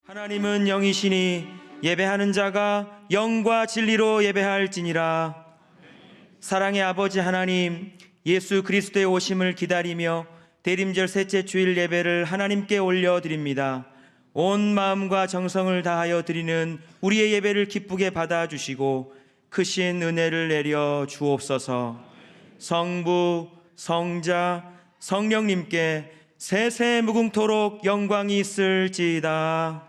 하나님은 영이시니 예배하는 자가 영과 진리로 예배할지니라. 사랑의 아버지 하나님, 예수 그리스도의 오심을 기다리며 대림절 셋째 주일 예배를 하나님께 올려드립니다. 온 마음과 정성을 다하여 드리는 우리의 예배를 기쁘게 받아주시고 크신 은혜를 내려 주옵소서. 성부, 성자, 성령님께 세세 무궁토록 영광이 있을지이다.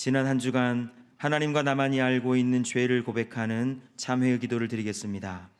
지난 한 주간 하나님과 나만이 알고 있는 죄를 고백하는 참회의 기도를 드리겠습니다.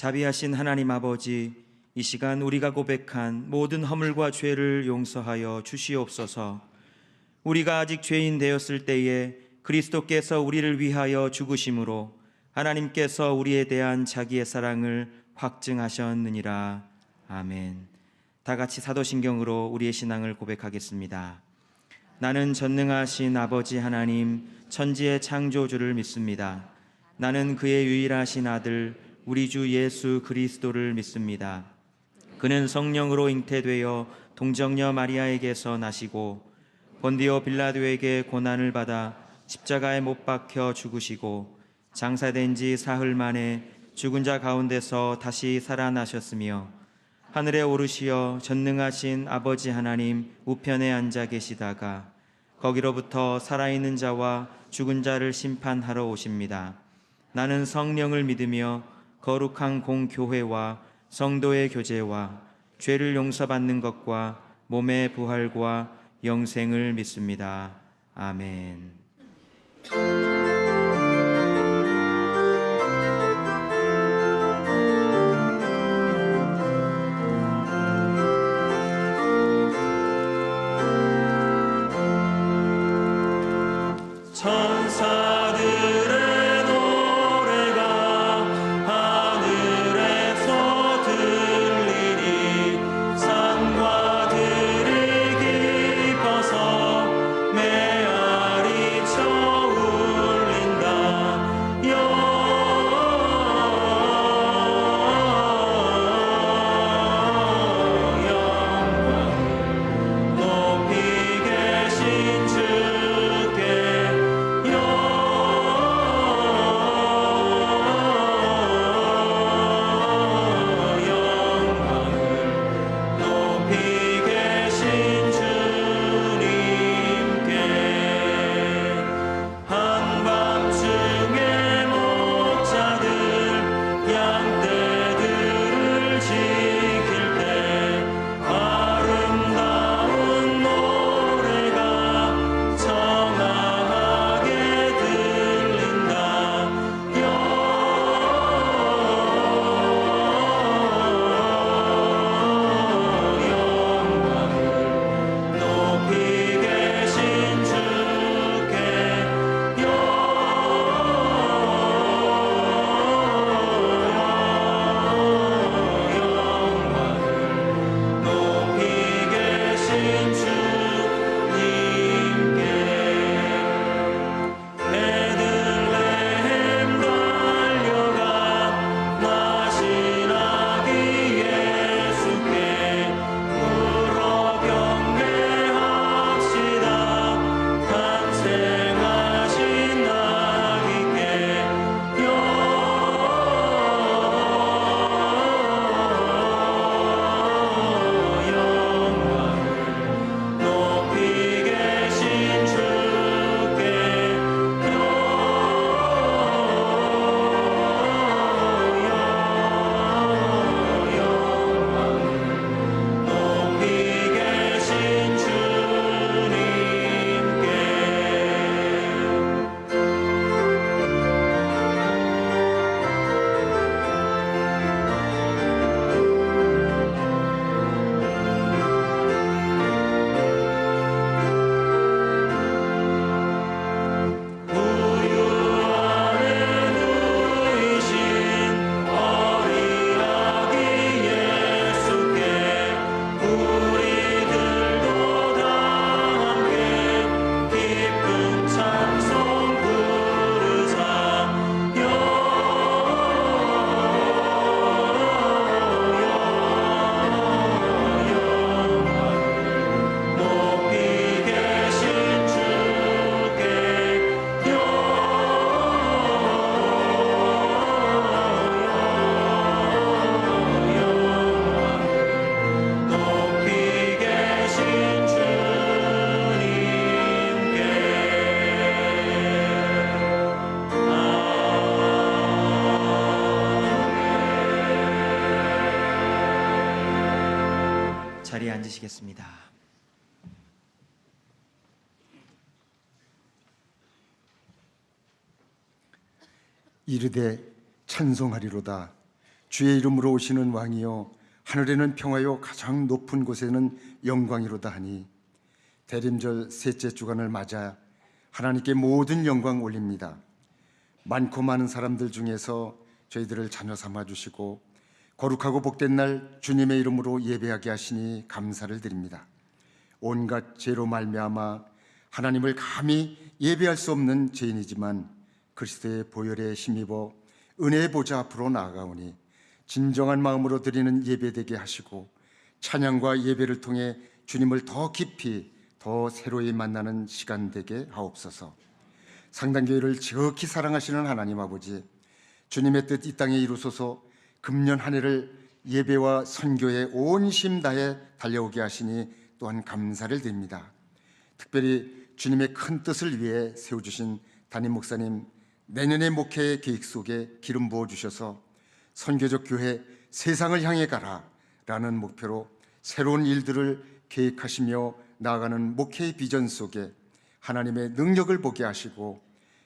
자비하신 하나님 아버지, 이 시간 우리가 고백한 모든 허물과 죄를 용서하여 주시옵소서. 우리가 아직 죄인 되었을 때에 그리스도께서 우리를 위하여 죽으심으로 하나님께서 우리에 대한 자기의 사랑을 확증하셨느니라. 아멘. 다 같이 사도신경으로 우리의 신앙을 고백하겠습니다. 나는 전능하신 아버지 하나님, 천지의 창조주를 믿습니다. 나는 그의 유일하신 아들 우리 주 예수 그리스도를 믿습니다. 그는 성령으로 잉태되어 동정녀 마리아에게서 나시고 본디오 빌라도에게 고난을 받아 십자가에 못 박혀 죽으시고 장사된 지 사흘 만에 죽은 자 가운데서 다시 살아나셨으며 하늘에 오르시어 전능하신 아버지 하나님 우편에 앉아 계시다가 거기로부터 살아있는 자와 죽은 자를 심판하러 오십니다. 나는 성령을 믿으며 거룩한 공교회와 성도의 교제와 죄를 용서받는 것과 몸의 부활과 영생을 믿습니다. 아멘. 천사들의 노래가 하늘에서 들리니 산과 들이 기뻐서 메아리 쳐 자리에 앉으시겠습니다. 이르되 찬송하리로다. 주의 이름으로 오시는 왕이여, 하늘에는 평화요 가장 높은 곳에는 영광이로다 하니, 대림절 셋째 주간을 맞아 하나님께 모든 영광 올립니다. 많고 많은 사람들 중에서 저희들을 자녀 삼아 주시고 거룩하고 복된 날 주님의 이름으로 예배하게 하시니 감사를 드립니다. 온갖 죄로 말미암아 하나님을 감히 예배할 수 없는 죄인이지만 그리스도의 보혈에 힘입어 은혜의 보좌 앞으로 나아가오니 진정한 마음으로 드리는 예배되게 하시고 찬양과 예배를 통해 주님을 더 깊이 더 새로이 만나는 시간 되게 하옵소서. 상당교회를 지극히 사랑하시는 하나님 아버지, 주님의 뜻 이 땅에 이루소서. 금년 한 해를 예배와 선교에 온 힘 다해 달려오게 하시니 또한 감사를 드립니다. 특별히 주님의 큰 뜻을 위해 세워주신 담임 목사님, 내년의 목회 계획 속에 기름 부어주셔서 선교적 교회 세상을 향해 가라 라는 목표로 새로운 일들을 계획하시며 나아가는 목회의 비전 속에 하나님의 능력을 보게 하시고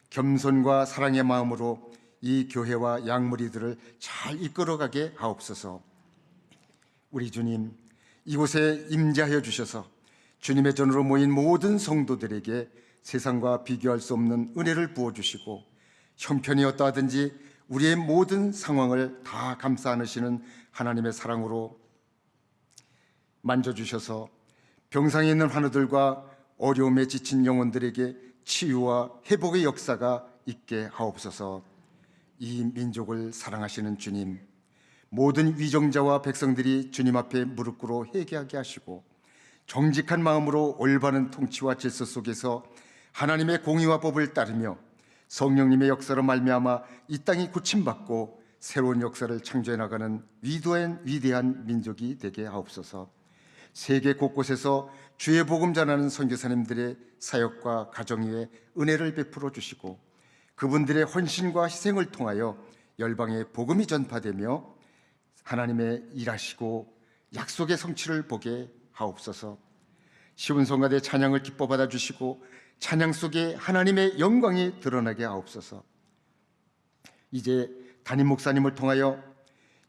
겸손과 사랑의 마음으로 이 교회와 양무리들을 잘 이끌어가게 하옵소서. 우리 주님, 이곳에 임재하여 주셔서 주님의 전으로 모인 모든 성도들에게 세상과 비교할 수 없는 은혜를 부어주시고 형편이 어떠하든지 우리의 모든 상황을 다 감싸 안으시는 하나님의 사랑으로 만져주셔서 병상에 있는 환우들과 어려움에 지친 영혼들에게 치유와 회복의 역사가 있게 하옵소서. 이 민족을 사랑하시는 주님, 모든 위정자와 백성들이 주님 앞에 무릎 꿇어 회개하게 하시고 정직한 마음으로 올바른 통치와 질서 속에서 하나님의 공의와 법을 따르며 성령님의 역사로 말미암아 이 땅이 고침받고 새로운 역사를 창조해 나가는 위대한 민족이 되게 하옵소서. 세계 곳곳에서 주의 복음 전하는 선교사님들의 사역과 가정 위에 은혜를 베풀어 주시고 그분들의 헌신과 희생을 통하여 열방에 복음이 전파되며 하나님의 일하시고 약속의 성취를 보게 하옵소서. 시온성가대 찬양을 기뻐 받아주시고 찬양 속에 하나님의 영광이 드러나게 하옵소서. 이제 담임 목사님을 통하여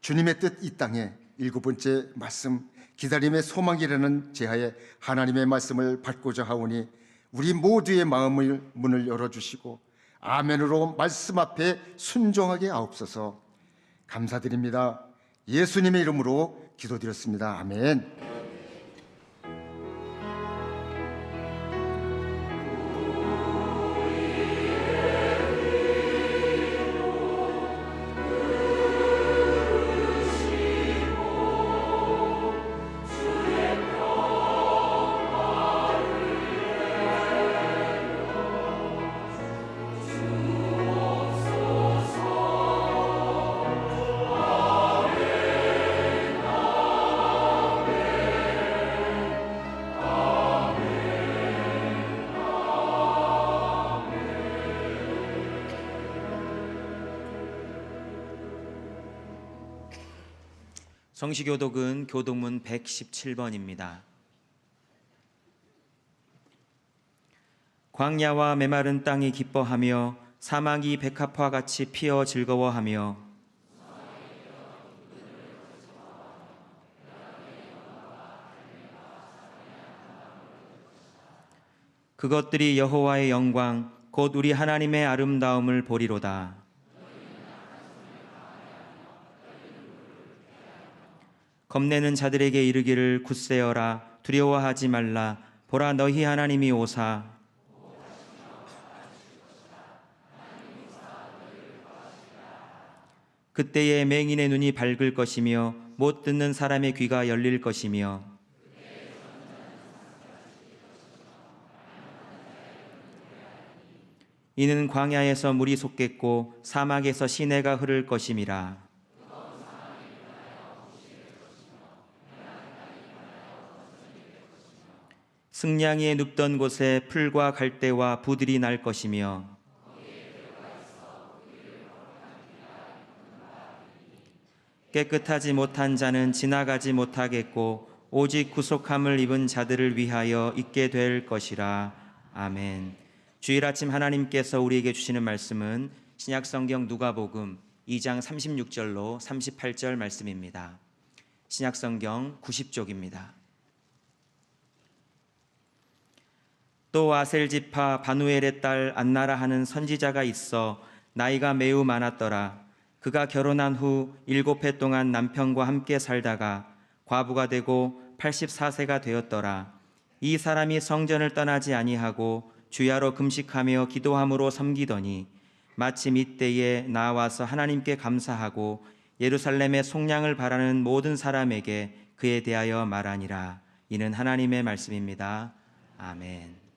주님의 뜻 이 땅에 7번째 말씀 기다림의 소망이라는 제하에 하나님의 말씀을 받고자 하오니 우리 모두의 마음을 문을 열어주시고 아멘으로 말씀 앞에 순종하게 하옵소서. 감사드립니다. 예수님의 이름으로 기도드렸습니다. 아멘. 성시교독은 교독문 117번입니다. 광야와 메마른 땅이 기뻐하며 사막이 백합화 같이 피어 즐거워하며 그것들이 여호와의 영광 곧 우리 하나님의 아름다움을 보리로다. 겁내는 자들에게 이르기를 굳세어라 두려워하지 말라 보라 너희 하나님이 오사 그때에 맹인의 눈이 밝을 것이며 못 듣는 사람의 귀가 열릴 것이며 이는 광야에서 물이 솟겠고 사막에서 시내가 흐를 것임이라. 승냥이에 눕던 곳에 풀과 갈대와 부들이 날 것이며 깨끗하지 못한 자는 지나가지 못하겠고 오직 구속함을 입은 자들을 위하여 있게 될 것이라. 아멘. 주일 아침 하나님께서 우리에게 주시는 말씀은 신약성경 누가복음 2장 36절로 38절 말씀입니다. 신약성경 90쪽입니다. 또 아셀지파 바누엘의 딸 안나라 하는 선지자가 있어 나이가 매우 많았더라. 그가 결혼한 후 7해 동안 남편과 함께 살다가 과부가 되고 84세가 되었더라. 이 사람이 성전을 떠나지 아니하고 주야로 금식하며 기도함으로 섬기더니 마침 이때에 나와서 하나님께 감사하고 예루살렘의 속량을 바라는 모든 사람에게 그에 대하여 말하니라. 이는 하나님의 말씀입니다. 아멘.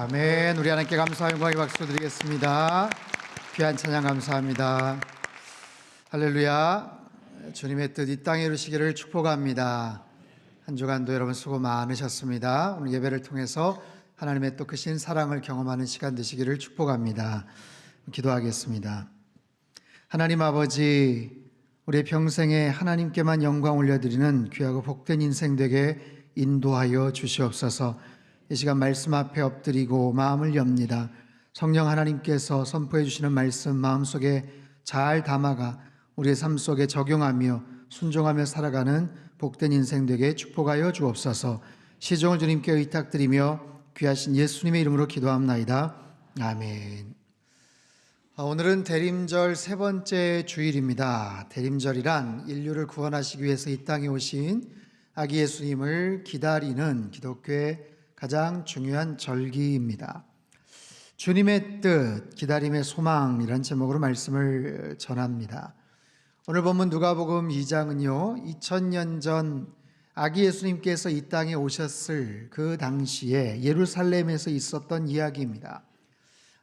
아멘. 우리 하나님께 감사와 영광의 박수 드리겠습니다. 귀한 찬양 감사합니다. 할렐루야. 주님의 뜻 이 땅에 이루시기를 축복합니다. 한 주간도 여러분 수고 많으셨습니다. 오늘 예배를 통해서 하나님의 또 크신 사랑을 경험하는 시간 되시기를 축복합니다. 기도하겠습니다. 하나님 아버지, 우리의 평생에 하나님께만 영광 올려드리는 귀하고 복된 인생 되게 인도하여 주시옵소서. 이 시간 말씀 앞에 엎드리고 마음을 엽니다. 성령 하나님께서 선포해 주시는 말씀 마음속에 잘 담아가 우리의 삶 속에 적용하며 순종하며 살아가는 복된 인생 되게 축복하여 주옵소서. 시종을 주님께 의탁드리며 귀하신 예수님의 이름으로 기도합나이다. 아멘. 오늘은 대림절 세 번째 주일입니다. 대림절이란 인류를 구원하시기 위해서 이 땅에 오신 아기 예수님을 기다리는 기독교의 가장 중요한 절기입니다. 주님의 뜻, 기다림의 소망이라는 제목으로 말씀을 전합니다. 오늘 본문 누가복음 2장은요 2000년 전 아기 예수님께서 이 땅에 오셨을 그 당시에 예루살렘에서 있었던 이야기입니다.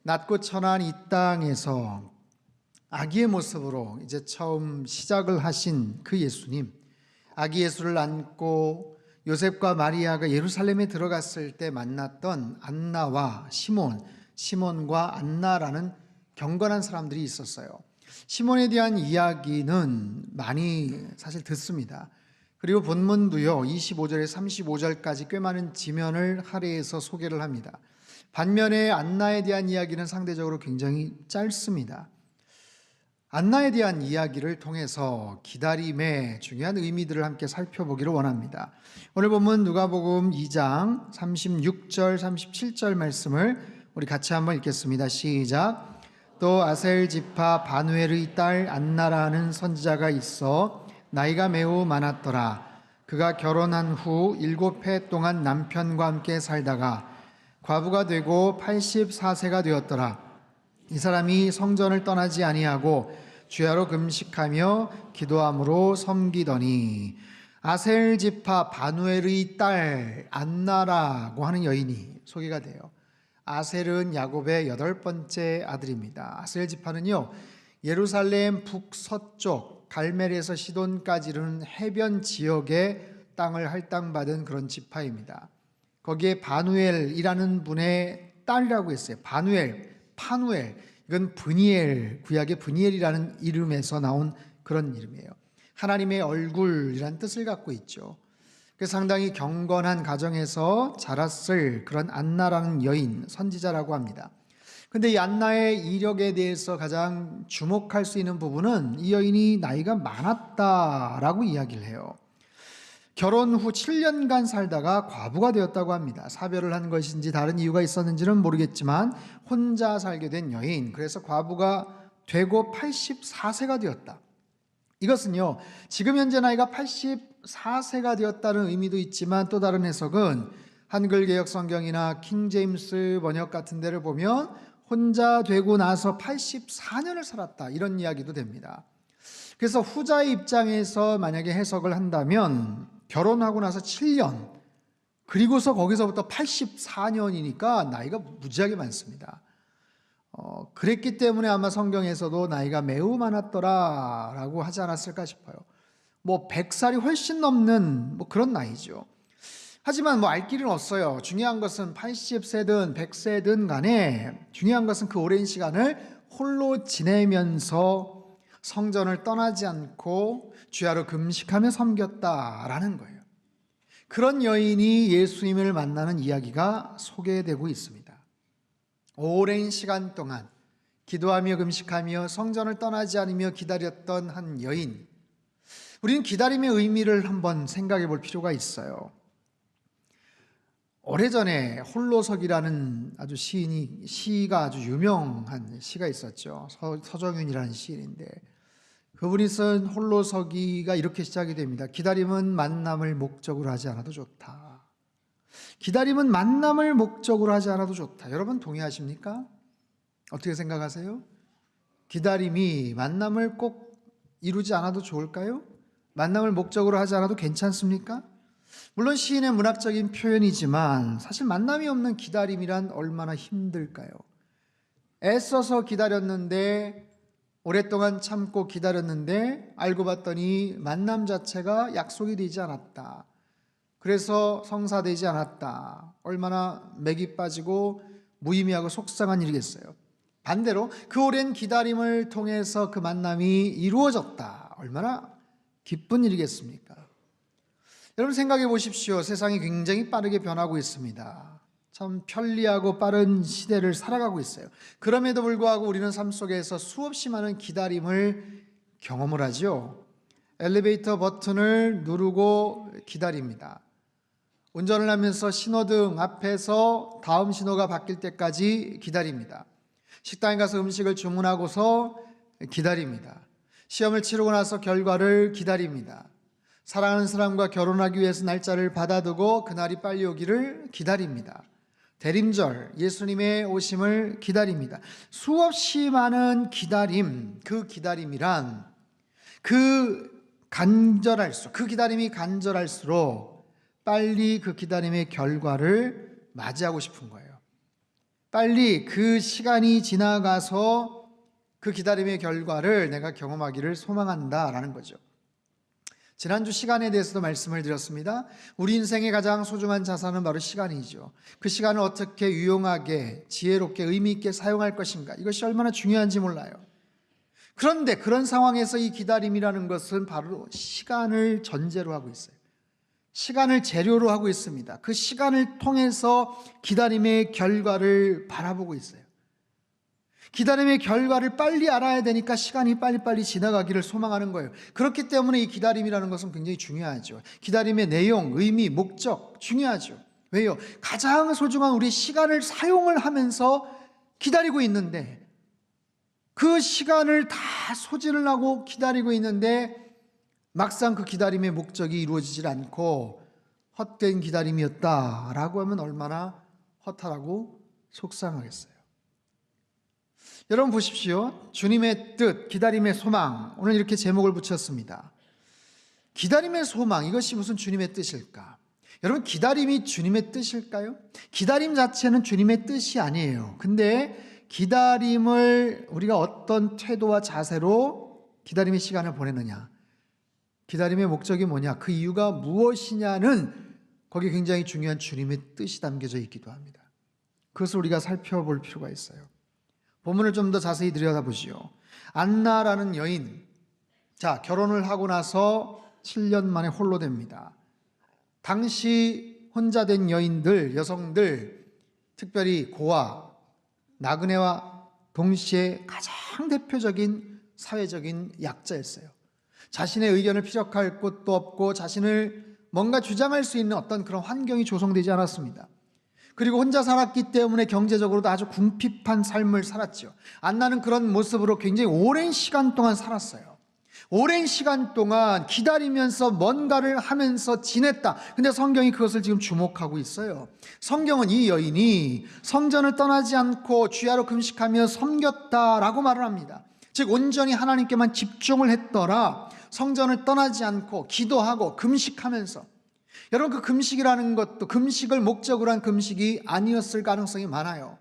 낮고 천한 이 땅에서 아기의 모습으로 이제 처음 시작을 하신 그 예수님, 아기 예수를 안고 요셉과 마리아가 예루살렘에 들어갔을 때 만났던 안나와 시몬과 안나라는 경건한 사람들이 있었어요. 시몬에 대한 이야기는 많이 사실 듣습니다. 그리고 본문도요, 25절에서 35절까지 꽤 많은 지면을 할애해서 소개를 합니다. 반면에 안나에 대한 이야기는 상대적으로 굉장히 짧습니다. 안나에 대한 이야기를 통해서 기다림의 중요한 의미들을 함께 살펴보기를 원합니다. 오늘 본문 누가복음 2장 36절, 37절 말씀을 우리 같이 한번 읽겠습니다. 시작. 또 아셀 지파 바누엘의 딸 안나라는 선지자가 있어 나이가 매우 많았더라. 그가 결혼한 후 7해 동안 남편과 함께 살다가 과부가 되고 84세가 되었더라. 이 사람이 성전을 떠나지 아니하고 주야로 금식하며 기도함으로 섬기더니 아셀 지파 바누엘의 딸 안나라고 하는 여인이 소개가 돼요. 아셀은 야곱의 8번째 아들입니다. 아셀 지파는요, 예루살렘 북서쪽 갈멜에서 시돈까지 이르는 해변 지역의 땅을 할당받은 그런 지파입니다. 거기에 바누엘이라는 분의 딸이라고 했어요. 파누엘, 이건 브니엘, 구약의 브니엘이라는 이름에서 나온 그런 이름이에요. 하나님의 얼굴이라는 뜻을 갖고 있죠. 그래서 상당히 경건한 가정에서 자랐을 그런 안나라는 여인, 선지자라고 합니다. 근데 이 안나의 이력에 대해서 가장 주목할 수 있는 부분은 이 여인이 나이가 많았다라고 이야기를 해요. 결혼 후 7년간 살다가 과부가 되었다고 합니다. 사별을 한 것인지 다른 이유가 있었는지는 모르겠지만 혼자 살게 된 여인, 그래서 과부가 되고 84세가 되었다. 이것은요, 지금 현재 나이가 84세가 되었다는 의미도 있지만 또 다른 해석은 한글개혁 성경이나 킹제임스 번역 같은 데를 보면 혼자 되고 나서 84년을 살았다, 이런 이야기도 됩니다. 그래서 후자의 입장에서 만약에 해석을 한다면 결혼하고 나서 7년, 그리고서 거기서부터 84년이니까 나이가 무지하게 많습니다. 그랬기 때문에 아마 성경에서도 나이가 매우 많았더라라고 하지 않았을까 싶어요. 100살이 훨씬 넘는 그런 나이죠. 하지만 알 길은 없어요. 중요한 것은 80세든 100세든 간에 중요한 것은 그 오랜 시간을 홀로 지내면서 성전을 떠나지 않고 주야로 금식하며 섬겼다라는 거예요. 그런 여인이 예수님을 만나는 이야기가 소개되고 있습니다. 오랜 시간 동안 기도하며 금식하며 성전을 떠나지 않으며 기다렸던 한 여인. 우리는 기다림의 의미를 한번 생각해 볼 필요가 있어요. 오래전에 홀로서기라는 아주 시가 아주 유명한 시가 있었죠. 서정윤이라는 시인인데 그분이 쓴 홀로서기가 이렇게 시작이 됩니다. 기다림은 만남을 목적으로 하지 않아도 좋다. 기다림은 만남을 목적으로 하지 않아도 좋다. 여러분 동의하십니까? 어떻게 생각하세요? 기다림이 만남을 꼭 이루지 않아도 좋을까요? 만남을 목적으로 하지 않아도 괜찮습니까? 물론 시인의 문학적인 표현이지만 사실 만남이 없는 기다림이란 얼마나 힘들까요? 애써서 기다렸는데, 오랫동안 참고 기다렸는데 알고 봤더니 만남 자체가 약속이 되지 않았다. 그래서 성사되지 않았다. 얼마나 맥이 빠지고 무의미하고 속상한 일이겠어요. 반대로 그 오랜 기다림을 통해서 그 만남이 이루어졌다. 얼마나 기쁜 일이겠습니까? 여러분 생각해 보십시오. 세상이 굉장히 빠르게 변하고 있습니다. 참 편리하고 빠른 시대를 살아가고 있어요. 그럼에도 불구하고 우리는 삶 속에서 수없이 많은 기다림을 경험을 하죠. 엘리베이터 버튼을 누르고 기다립니다. 운전을 하면서 신호등 앞에서 다음 신호가 바뀔 때까지 기다립니다. 식당에 가서 음식을 주문하고서 기다립니다. 시험을 치르고 나서 결과를 기다립니다. 사랑하는 사람과 결혼하기 위해서 날짜를 받아두고 그날이 빨리 오기를 기다립니다. 대림절, 예수님의 오심을 기다립니다. 수없이 많은 기다림, 그 기다림이란 그 기다림이 간절할수록 빨리 그 기다림의 결과를 맞이하고 싶은 거예요. 빨리 그 시간이 지나가서 그 기다림의 결과를 내가 경험하기를 소망한다라는 거죠. 지난주 시간에 대해서도 말씀을 드렸습니다. 우리 인생의 가장 소중한 자산은 바로 시간이죠. 그 시간을 어떻게 유용하게, 지혜롭게, 의미 있게 사용할 것인가, 이것이 얼마나 중요한지 몰라요. 그런데 그런 상황에서 이 기다림이라는 것은 바로 시간을 전제로 하고 있어요. 시간을 재료로 하고 있습니다. 그 시간을 통해서 기다림의 결과를 바라보고 있어요. 기다림의 결과를 빨리 알아야 되니까 시간이 빨리빨리 지나가기를 소망하는 거예요. 그렇기 때문에 이 기다림이라는 것은 굉장히 중요하죠. 기다림의 내용, 의미, 목적 중요하죠. 왜요? 가장 소중한 우리 시간을 사용을 하면서 기다리고 있는데, 그 시간을 다 소진을 하고 기다리고 있는데 막상 그 기다림의 목적이 이루어지질 않고 헛된 기다림이었다라고 하면 얼마나 허탈하고 속상하겠어요. 여러분 보십시오. 주님의 뜻, 기다림의 소망, 오늘 이렇게 제목을 붙였습니다. 기다림의 소망, 이것이 무슨 주님의 뜻일까? 여러분, 기다림이 주님의 뜻일까요? 기다림 자체는 주님의 뜻이 아니에요. 근데 기다림을 우리가 어떤 태도와 자세로 기다림의 시간을 보내느냐, 기다림의 목적이 뭐냐, 그 이유가 무엇이냐는 거기에 굉장히 중요한 주님의 뜻이 담겨져 있기도 합니다. 그것을 우리가 살펴볼 필요가 있어요. 본문을 좀 더 자세히 들여다보시오. 안나라는 여인, 자, 결혼을 하고 나서 7년 만에 홀로 됩니다. 당시 혼자 된 여인들, 여성들, 특별히 고아, 나그네와 동시에 가장 대표적인 사회적인 약자였어요. 자신의 의견을 피력할 곳도 없고 자신을 뭔가 주장할 수 있는 어떤 그런 환경이 조성되지 않았습니다. 그리고 혼자 살았기 때문에 경제적으로도 아주 궁핍한 삶을 살았죠. 안나는 그런 모습으로 굉장히 오랜 시간 동안 살았어요. 오랜 시간 동안 기다리면서 뭔가를 하면서 지냈다. 근데 성경이 그것을 지금 주목하고 있어요. 성경은 이 여인이 성전을 떠나지 않고 주야로 금식하며 섬겼다라고 말을 합니다. 즉 온전히 하나님께만 집중을 했더라. 성전을 떠나지 않고 기도하고 금식하면서. 여러분, 그 금식이라는 것도 금식을 목적으로 한 금식이 아니었을 가능성이 많아요.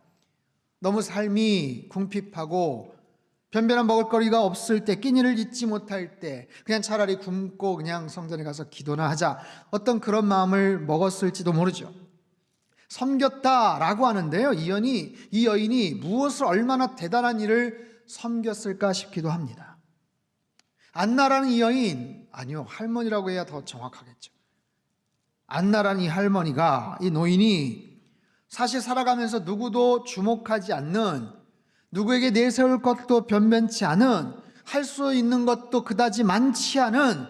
너무 삶이 궁핍하고 변변한 먹을거리가 없을 때, 끼니를 잊지 못할 때 그냥 차라리 굶고 그냥 성전에 가서 기도나 하자, 어떤 그런 마음을 먹었을지도 모르죠. 섬겼다라고 하는데요, 이 여인이 무엇을 얼마나 대단한 일을 섬겼을까 싶기도 합니다. 안나라는 이 여인, 아니요, 할머니라고 해야 더 정확하겠죠. 안나라는 이 할머니가, 이 노인이 사실 살아가면서 누구도 주목하지 않는, 누구에게 내세울 것도 변변치 않은, 할 수 있는 것도 그다지 많지 않은,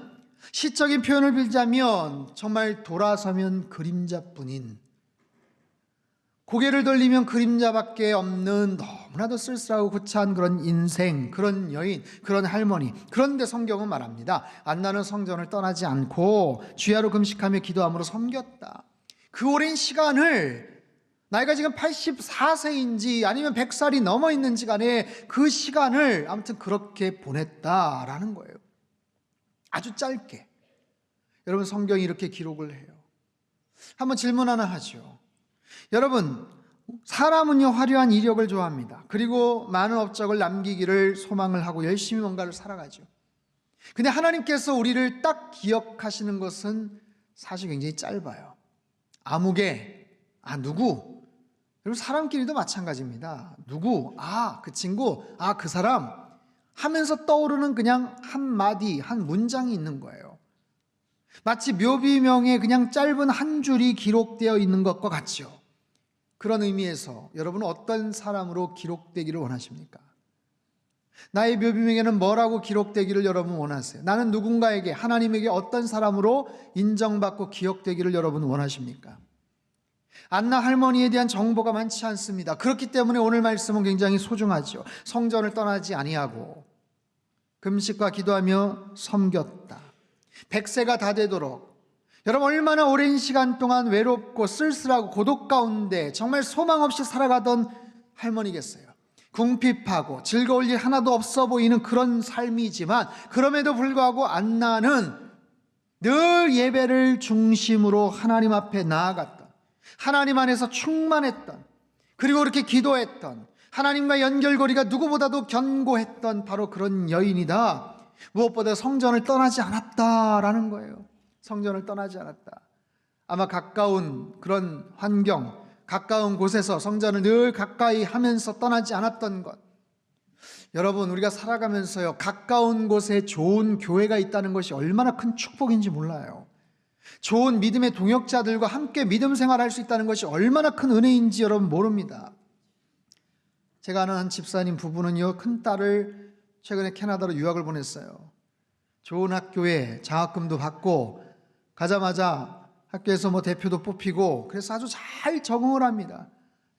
시적인 표현을 빌자면 정말 돌아서면 그림자뿐인, 고개를 돌리면 그림자밖에 없는 너무나도 쓸쓸하고 구차한 그런 인생, 그런 여인, 그런 할머니. 그런데 성경은 말합니다. 안나는 성전을 떠나지 않고 주야로 금식하며 기도함으로 섬겼다. 그 오랜 시간을, 나이가 지금 84세인지 아니면 100살이 넘어 있는지 간에 그 시간을 아무튼 그렇게 보냈다라는 거예요. 아주 짧게. 여러분, 성경이 이렇게 기록을 해요. 한번 질문 하나 하죠. 여러분, 사람은요 화려한 이력을 좋아합니다. 그리고 많은 업적을 남기기를 소망을 하고 열심히 뭔가를 살아가죠. 근데 하나님께서 우리를 딱 기억하시는 것은 사실 굉장히 짧아요. 아무개, 누구. 여러분, 사람끼리도 마찬가지입니다. 누구, 그 친구, 그 사람 하면서 떠오르는 그냥 한 마디, 한 문장이 있는 거예요. 마치 묘비명에 그냥 짧은 한 줄이 기록되어 있는 것과 같죠. 그런 의미에서 여러분은 어떤 사람으로 기록되기를 원하십니까? 나의 묘비명에는 뭐라고 기록되기를 여러분 원하세요? 나는 누군가에게, 하나님에게 어떤 사람으로 인정받고 기억되기를 여러분 원하십니까? 안나 할머니에 대한 정보가 많지 않습니다. 그렇기 때문에 오늘 말씀은 굉장히 소중하죠. 성전을 떠나지 아니하고 금식과 기도하며 섬겼다. 100세가 다 되도록, 여러분, 얼마나 오랜 시간 동안 외롭고 쓸쓸하고 고독 가운데 정말 소망 없이 살아가던 할머니겠어요. 궁핍하고 즐거울 일 하나도 없어 보이는 그런 삶이지만 그럼에도 불구하고 안나는 늘 예배를 중심으로 하나님 앞에 나아갔던, 하나님 안에서 충만했던, 그리고 그렇게 기도했던, 하나님과 연결고리가 누구보다도 견고했던 바로 그런 여인이다. 무엇보다 성전을 떠나지 않았다라는 거예요. 성전을 떠나지 않았다. 아마 가까운 그런 환경, 가까운 곳에서 성전을 늘 가까이 하면서 떠나지 않았던 것. 여러분, 우리가 살아가면서요, 가까운 곳에 좋은 교회가 있다는 것이 얼마나 큰 축복인지 몰라요. 좋은 믿음의 동역자들과 함께 믿음 생활할 수 있다는 것이 얼마나 큰 은혜인지 여러분 모릅니다. 제가 아는 한 집사님 부부는요, 큰딸을 최근에 캐나다로 유학을 보냈어요. 좋은 학교에 장학금도 받고 가자마자 학교에서 대표도 뽑히고, 그래서 아주 잘 적응을 합니다.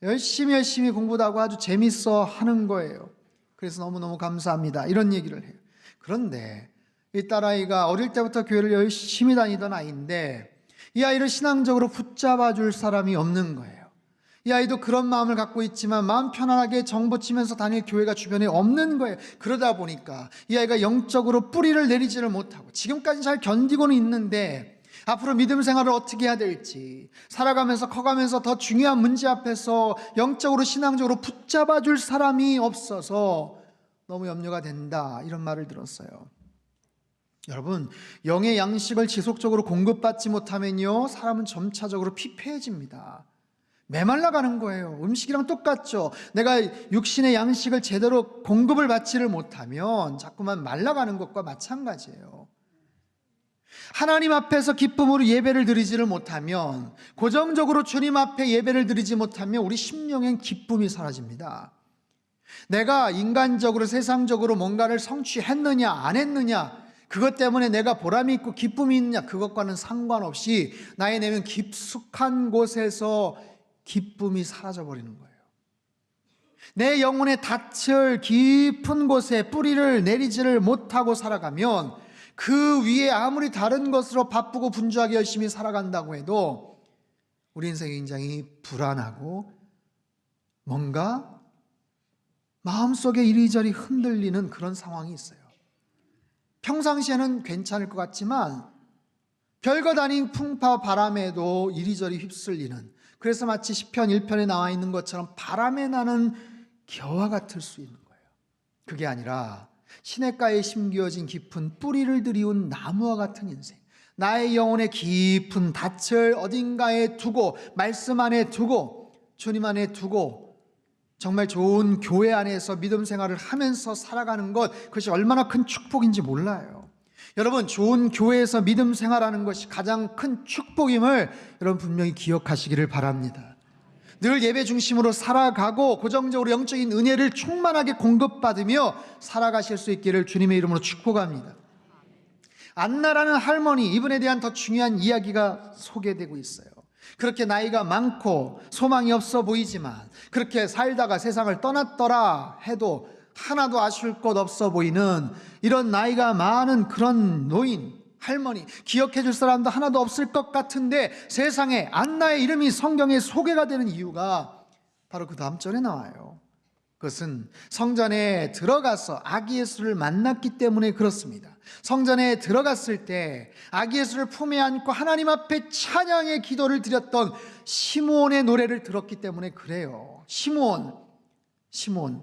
열심히 공부도 하고 아주 재밌어 하는 거예요. 그래서 너무너무 감사합니다, 이런 얘기를 해요. 그런데 이 딸아이가 어릴 때부터 교회를 열심히 다니던 아이인데, 이 아이를 신앙적으로 붙잡아 줄 사람이 없는 거예요. 이 아이도 그런 마음을 갖고 있지만 마음 편안하게 정보치면서 다닐 교회가 주변에 없는 거예요. 그러다 보니까 이 아이가 영적으로 뿌리를 내리지를 못하고, 지금까지 잘 견디고는 있는데 앞으로 믿음 생활을 어떻게 해야 될지, 살아가면서 커가면서 더 중요한 문제 앞에서 영적으로 신앙적으로 붙잡아 줄 사람이 없어서 너무 염려가 된다, 이런 말을 들었어요. 여러분, 영의 양식을 지속적으로 공급받지 못하면요, 사람은 점차적으로 피폐해집니다. 메말라가는 거예요. 음식이랑 똑같죠. 내가 육신의 양식을 제대로 공급을 받지를 못하면 자꾸만 말라가는 것과 마찬가지예요. 하나님 앞에서 기쁨으로 예배를 드리지를 못하면, 고정적으로 주님 앞에 예배를 드리지 못하면 우리 심령엔 기쁨이 사라집니다. 내가 인간적으로 세상적으로 뭔가를 성취했느냐 안 했느냐, 그것 때문에 내가 보람이 있고 기쁨이 있느냐, 그것과는 상관없이 나의 내면 깊숙한 곳에서 기쁨이 사라져버리는 거예요. 내 영혼의 닻을 깊은 곳에 뿌리를 내리지를 못하고 살아가면, 그 위에 아무리 다른 것으로 바쁘고 분주하게 열심히 살아간다고 해도 우리 인생이 굉장히 불안하고 뭔가 마음속에 이리저리 흔들리는 그런 상황이 있어요. 평상시에는 괜찮을 것 같지만 별것 아닌 풍파 바람에도 이리저리 휩쓸리는, 그래서 마치 시편 1편에 나와 있는 것처럼 바람에 나는 겨와 같을 수 있는 거예요. 그게 아니라 시냇가에 심겨진 깊은 뿌리를 들이운 나무와 같은 인생, 나의 영혼의 깊은 닻을 어딘가에 두고, 말씀 안에 두고, 주님 안에 두고, 정말 좋은 교회 안에서 믿음 생활을 하면서 살아가는 것, 그것이 얼마나 큰 축복인지 몰라요. 여러분, 좋은 교회에서 믿음 생활하는 것이 가장 큰 축복임을 여러분 분명히 기억하시기를 바랍니다. 늘 예배 중심으로 살아가고 고정적으로 영적인 은혜를 충만하게 공급받으며 살아가실 수 있기를 주님의 이름으로 축복합니다. 안나라는 할머니, 이분에 대한 더 중요한 이야기가 소개되고 있어요. 그렇게 나이가 많고 소망이 없어 보이지만, 그렇게 살다가 세상을 떠났더라 해도 하나도 아쉬울 것 없어 보이는 이런 나이가 많은 그런 노인, 할머니, 기억해 줄 사람도 하나도 없을 것 같은데 세상에 안나의 이름이 성경에 소개가 되는 이유가 바로 그 다음 절에 나와요. 그것은 성전에 들어가서 아기 예수를 만났기 때문에 그렇습니다. 성전에 들어갔을 때 아기 예수를 품에 안고 하나님 앞에 찬양의 기도를 드렸던 시므온의 노래를 들었기 때문에 그래요. 시므온,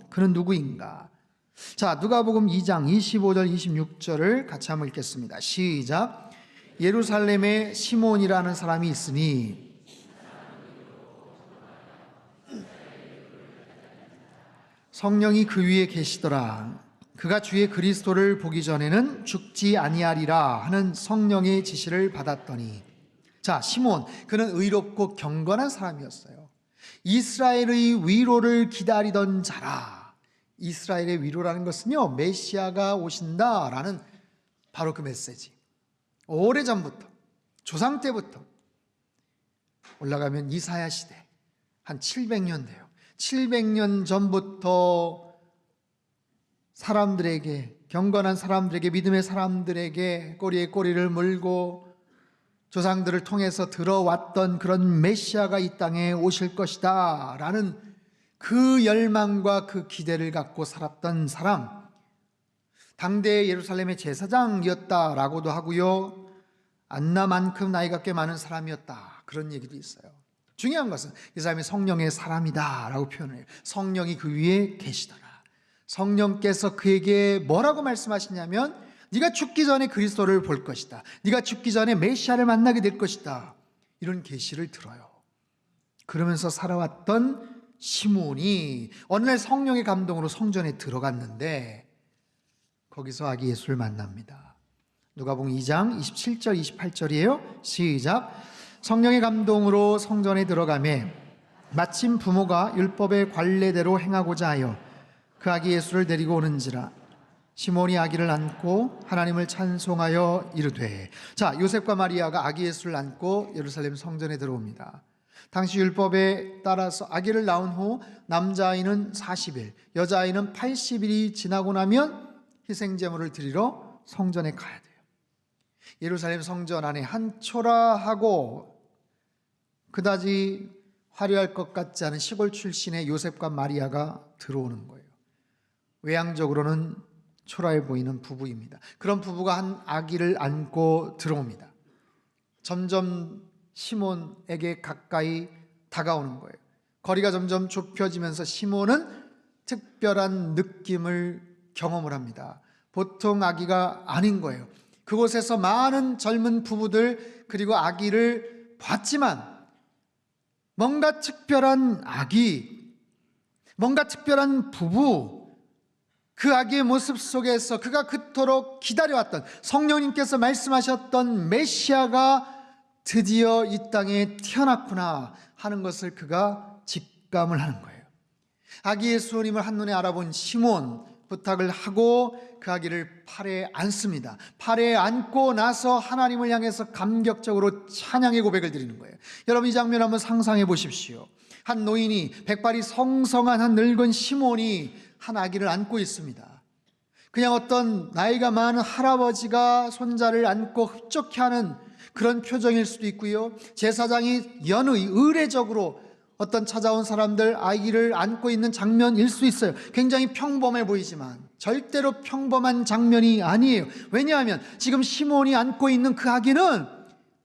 그는 누구인가? 자, 누가복음 2장 25절 26절을 같이 한번 읽겠습니다. 시작. 예루살렘에 시므온이라는 사람이 있으니 성령이 그 위에 계시더라. 그가 주의 그리스도를 보기 전에는 죽지 아니하리라 하는 성령의 지시를 받았더니. 자, 시므온, 그는 의롭고 경건한 사람이었어요. 이스라엘의 위로를 기다리던 자라. 이스라엘의 위로라는 것은요, 메시아가 오신다라는 바로 그 메시지. 오래전부터, 조상 때부터 올라가면 이사야 시대 한 700년 돼요. 700년 전부터 사람들에게, 경건한 사람들에게, 믿음의 사람들에게 꼬리에 꼬리를 물고 조상들을 통해서 들어왔던 그런 메시아가 이 땅에 오실 것이다 라는 그 열망과 그 기대를 갖고 살았던 사람, 당대의 예루살렘의 제사장이었다라고도 하고요, 안나만큼 나이가 꽤 많은 사람이었다, 그런 얘기도 있어요. 중요한 것은 이 사람이 성령의 사람이다 라고 표현을 해요. 성령이 그 위에 계시더라. 성령께서 그에게 뭐라고 말씀하시냐면, 네가 죽기 전에 그리스도를 볼 것이다. 네가 죽기 전에 메시아를 만나게 될 것이다. 이런 계시를 들어요. 그러면서 살아왔던 시몬이 어느 날 성령의 감동으로 성전에 들어갔는데 거기서 아기 예수를 만납니다. 누가복음 2장 27절 28절이에요. 시작. 성령의 감동으로 성전에 들어가매 마침 부모가 율법의 관례대로 행하고자 하여 그 아기 예수를 데리고 오는지라. 시몬이 아기를 안고 하나님을 찬송하여 이르되. 자, 요셉과 마리아가 아기 예수를 안고 예루살렘 성전에 들어옵니다. 당시 율법에 따라서 아기를 낳은 후 남자아이는 40일, 여자아이는 80일이 지나고 나면 희생제물을 드리러 성전에 가야 돼요. 예루살렘 성전 안에 한 초라하고 그다지 화려할 것 같지 않은 시골 출신의 요셉과 마리아가 들어오는 거예요. 외향적으로는 초라해 보이는 부부입니다. 그런 부부가 한 아기를 안고 들어옵니다. 점점 시몬에게 가까이 다가오는 거예요. 거리가 점점 좁혀지면서 시몬은 특별한 느낌을 경험을 합니다. 보통 아기가 아닌 거예요. 그곳에서 많은 젊은 부부들 그리고 아기를 봤지만 뭔가 특별한 아기, 뭔가 특별한 부부, 그 아기의 모습 속에서 그가 그토록 기다려왔던 성령님께서 말씀하셨던 메시아가 드디어 이 땅에 태어났구나 하는 것을 그가 직감을 하는 거예요. 아기 예수님을 한눈에 알아본 시몬, 부탁을 하고 그 아기를 팔에 안습니다. 팔에 안고 나서 하나님을 향해서 감격적으로 찬양의 고백을 드리는 거예요. 여러분, 이 장면 한번 상상해 보십시오. 한 노인이, 백발이 성성한 한 늙은 시몬이 한 아기를 안고 있습니다. 그냥 어떤 나이가 많은 할아버지가 손자를 안고 흡족해하는 그런 표정일 수도 있고요. 제사장이 의례적으로 어떤 찾아온 사람들 아기를 안고 있는 장면일 수 있어요. 굉장히 평범해 보이지만 절대로 평범한 장면이 아니에요. 왜냐하면 지금 시몬이 안고 있는 그 아기는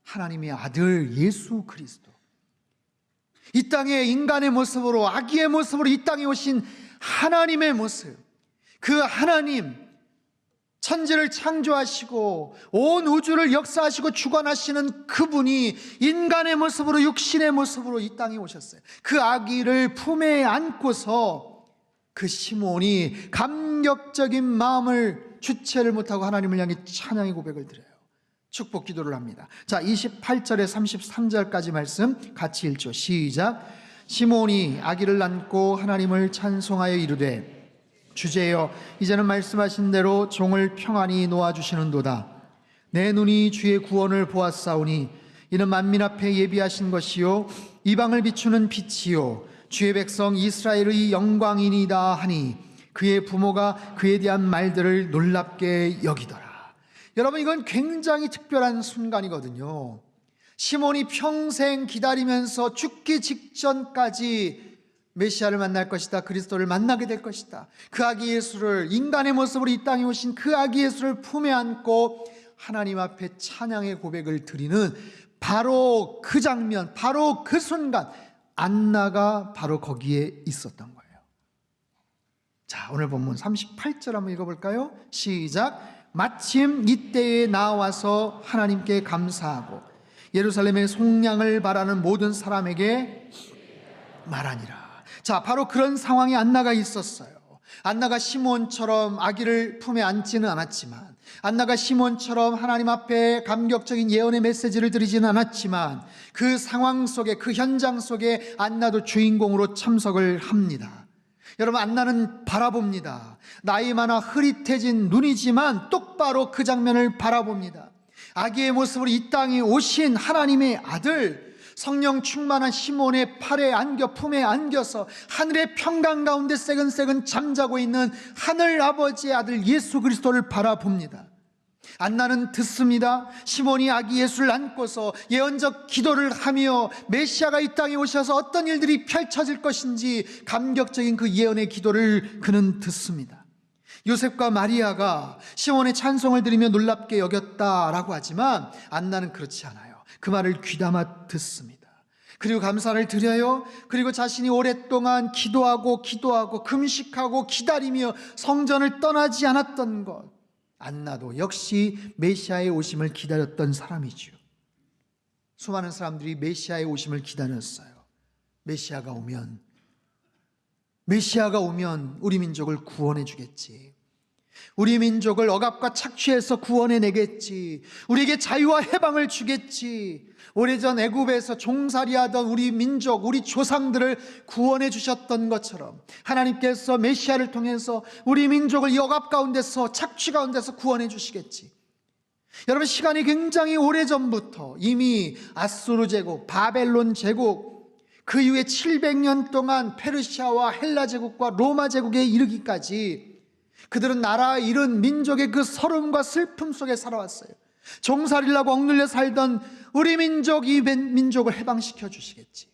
하나님의 아들 예수 그리스도, 이 땅에 인간의 모습으로, 아기의 모습으로 이 땅에 오신 하나님의 모습, 그 하나님, 천지를 창조하시고 온 우주를 역사하시고 주관하시는 그분이 인간의 모습으로, 육신의 모습으로 이 땅에 오셨어요. 그 아기를 품에 안고서 그 시몬이 감격적인 마음을 주체를 못하고 하나님을 향해 찬양의 고백을 드려요. 축복 기도를 합니다. 자, 28절에 33절까지 말씀 같이 읽죠. 시작. 시몬이 아기를 안고 하나님을 찬송하여 이르되 주제여, 이제는 말씀하신 대로 종을 평안히 놓아주시는도다. 내 눈이 주의 구원을 보았사오니 이는 만민 앞에 예비하신 것이요 이방을 비추는 빛이요 주의 백성 이스라엘의 영광이니이다 하니 그의 부모가 그에 대한 말들을 놀랍게 여기더라. 여러분, 이건 굉장히 특별한 순간이거든요. 시몬이 평생 기다리면서 죽기 직전까지 메시아를 만날 것이다, 그리스도를 만나게 될 것이다, 그 아기 예수를, 인간의 모습으로 이 땅에 오신 그 아기 예수를 품에 안고 하나님 앞에 찬양의 고백을 드리는 바로 그 장면, 바로 그 순간, 안나가 바로 거기에 있었던 거예요. 자, 오늘 본문 38절 한번 읽어볼까요? 시작. 마침 이때에 나와서 하나님께 감사하고 예루살렘의 속량을 바라는 모든 사람에게 말하니라. 자, 바로 그런 상황에 안나가 있었어요. 안나가 시몬처럼 아기를 품에 안지는 않았지만, 안나가 시몬처럼 하나님 앞에 감격적인 예언의 메시지를 드리지는 않았지만, 그 상황 속에, 그 현장 속에 안나도 주인공으로 참석을 합니다. 여러분, 안나는 바라봅니다. 나이 많아 흐릿해진 눈이지만 똑바로 그 장면을 바라봅니다. 아기의 모습으로 이 땅에 오신 하나님의 아들, 성령 충만한 시몬의 팔에 안겨, 품에 안겨서 하늘의 평강 가운데 새근새근 잠자고 있는 하늘 아버지의 아들 예수 그리스도를 바라봅니다. 안나는 듣습니다. 시몬이 아기 예수를 안고서 예언적 기도를 하며 메시아가 이 땅에 오셔서 어떤 일들이 펼쳐질 것인지 감격적인 그 예언의 기도를 그는 듣습니다. 요셉과 마리아가 시몬의 찬송을 들으며 놀랍게 여겼다라고 하지만 안나는 그렇지 않아요. 그 말을 귀담아 듣습니다. 그리고 감사를 드려요. 그리고 자신이 오랫동안 기도하고 금식하고 기다리며 성전을 떠나지 않았던 것, 안나도 역시 메시아의 오심을 기다렸던 사람이죠. 수많은 사람들이 메시아의 오심을 기다렸어요. 메시아가 오면 우리 민족을 구원해 주겠지. 우리 민족을 억압과 착취해서 구원해 내겠지. 우리에게 자유와 해방을 주겠지. 오래전 애굽에서 종살이하던 우리 민족, 우리 조상들을 구원해 주셨던 것처럼 하나님께서 메시아를 통해서 우리 민족을 이 억압 가운데서, 착취 가운데서 구원해 주시겠지. 여러분, 시간이 굉장히 오래전부터 이미 아수르 제국, 바벨론 제국, 그 이후에 700년 동안 페르시아와 헬라 제국과 로마 제국에 이르기까지 그들은 나라 잃은 민족의 그 서름과 슬픔 속에 살아왔어요. 종살이를 하고 억눌려 살던 우리 민족, 이 민족을 해방시켜 주시겠지.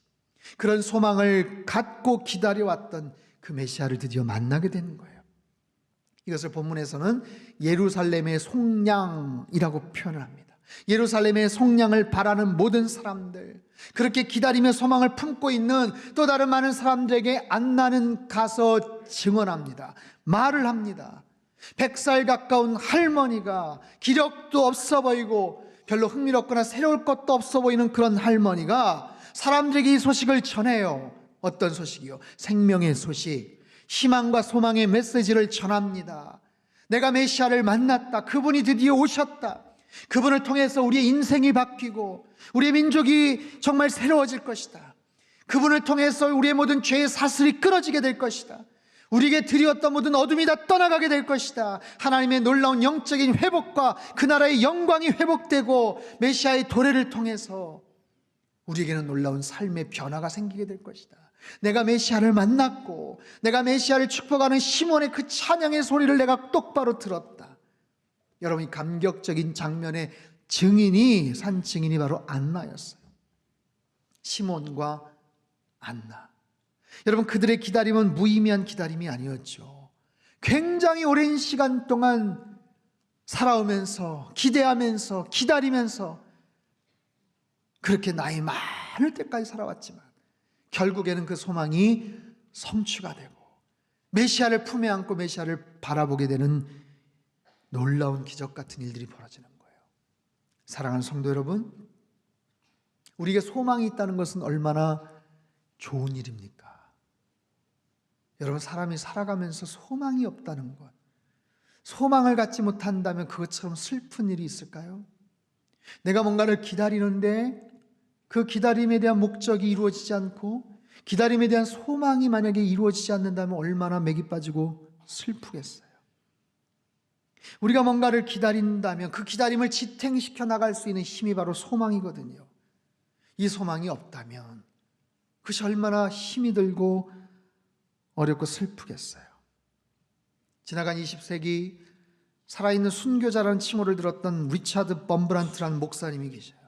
그런 소망을 갖고 기다려왔던 그 메시아를 드디어 만나게 되는 거예요. 이것을 본문에서는 예루살렘의 속량이라고 표현을 합니다. 예루살렘의 속량을 바라는 모든 사람들, 그렇게 기다리며 소망을 품고 있는 또 다른 많은 사람들에게 안나는 가서 증언합니다. 말을 합니다. 100살 가까운 할머니가, 기력도 없어 보이고 별로 흥미롭거나 새로울 것도 없어 보이는 그런 할머니가 사람들에게 이 소식을 전해요. 어떤 소식이요? 생명의 소식, 희망과 소망의 메시지를 전합니다. 내가 메시아를 만났다. 그분이 드디어 오셨다. 그분을 통해서 우리의 인생이 바뀌고 우리의 민족이 정말 새로워질 것이다. 그분을 통해서 우리의 모든 죄의 사슬이 끊어지게 될 것이다. 우리에게 드리웠던 모든 어둠이 다 떠나가게 될 것이다. 하나님의 놀라운 영적인 회복과 그 나라의 영광이 회복되고 메시아의 도래를 통해서 우리에게는 놀라운 삶의 변화가 생기게 될 것이다. 내가 메시아를 만났고 내가 메시아를 축복하는 시몬의 그 찬양의 소리를 내가 똑바로 들었다. 여러분, 이 감격적인 장면의 산 증인이 바로 안나였어요. 시몬과 안나. 여러분, 그들의 기다림은 무의미한 기다림이 아니었죠. 굉장히 오랜 시간 동안 살아오면서, 기대하면서, 기다리면서 그렇게 나이 많을 때까지 살아왔지만 결국에는 그 소망이 성취가 되고 메시아를 품에 안고 메시아를 바라보게 되는 놀라운 기적 같은 일들이 벌어지는 거예요. 사랑하는 성도 여러분, 우리에게 소망이 있다는 것은 얼마나 좋은 일입니까? 여러분, 사람이 살아가면서 소망이 없다는 것, 소망을 갖지 못한다면 그것처럼 슬픈 일이 있을까요? 내가 뭔가를 기다리는데 그 기다림에 대한 목적이 이루어지지 않고 기다림에 대한 소망이 만약에 이루어지지 않는다면 얼마나 맥이 빠지고 슬프겠어요. 우리가 뭔가를 기다린다면 그 기다림을 지탱시켜 나갈 수 있는 힘이 바로 소망이거든요. 이 소망이 없다면 그것이 얼마나 힘이 들고 어렵고 슬프겠어요. 지나간 20세기 살아있는 순교자라는 칭호를 들었던 리차드 범브란트라는 목사님이 계셔요.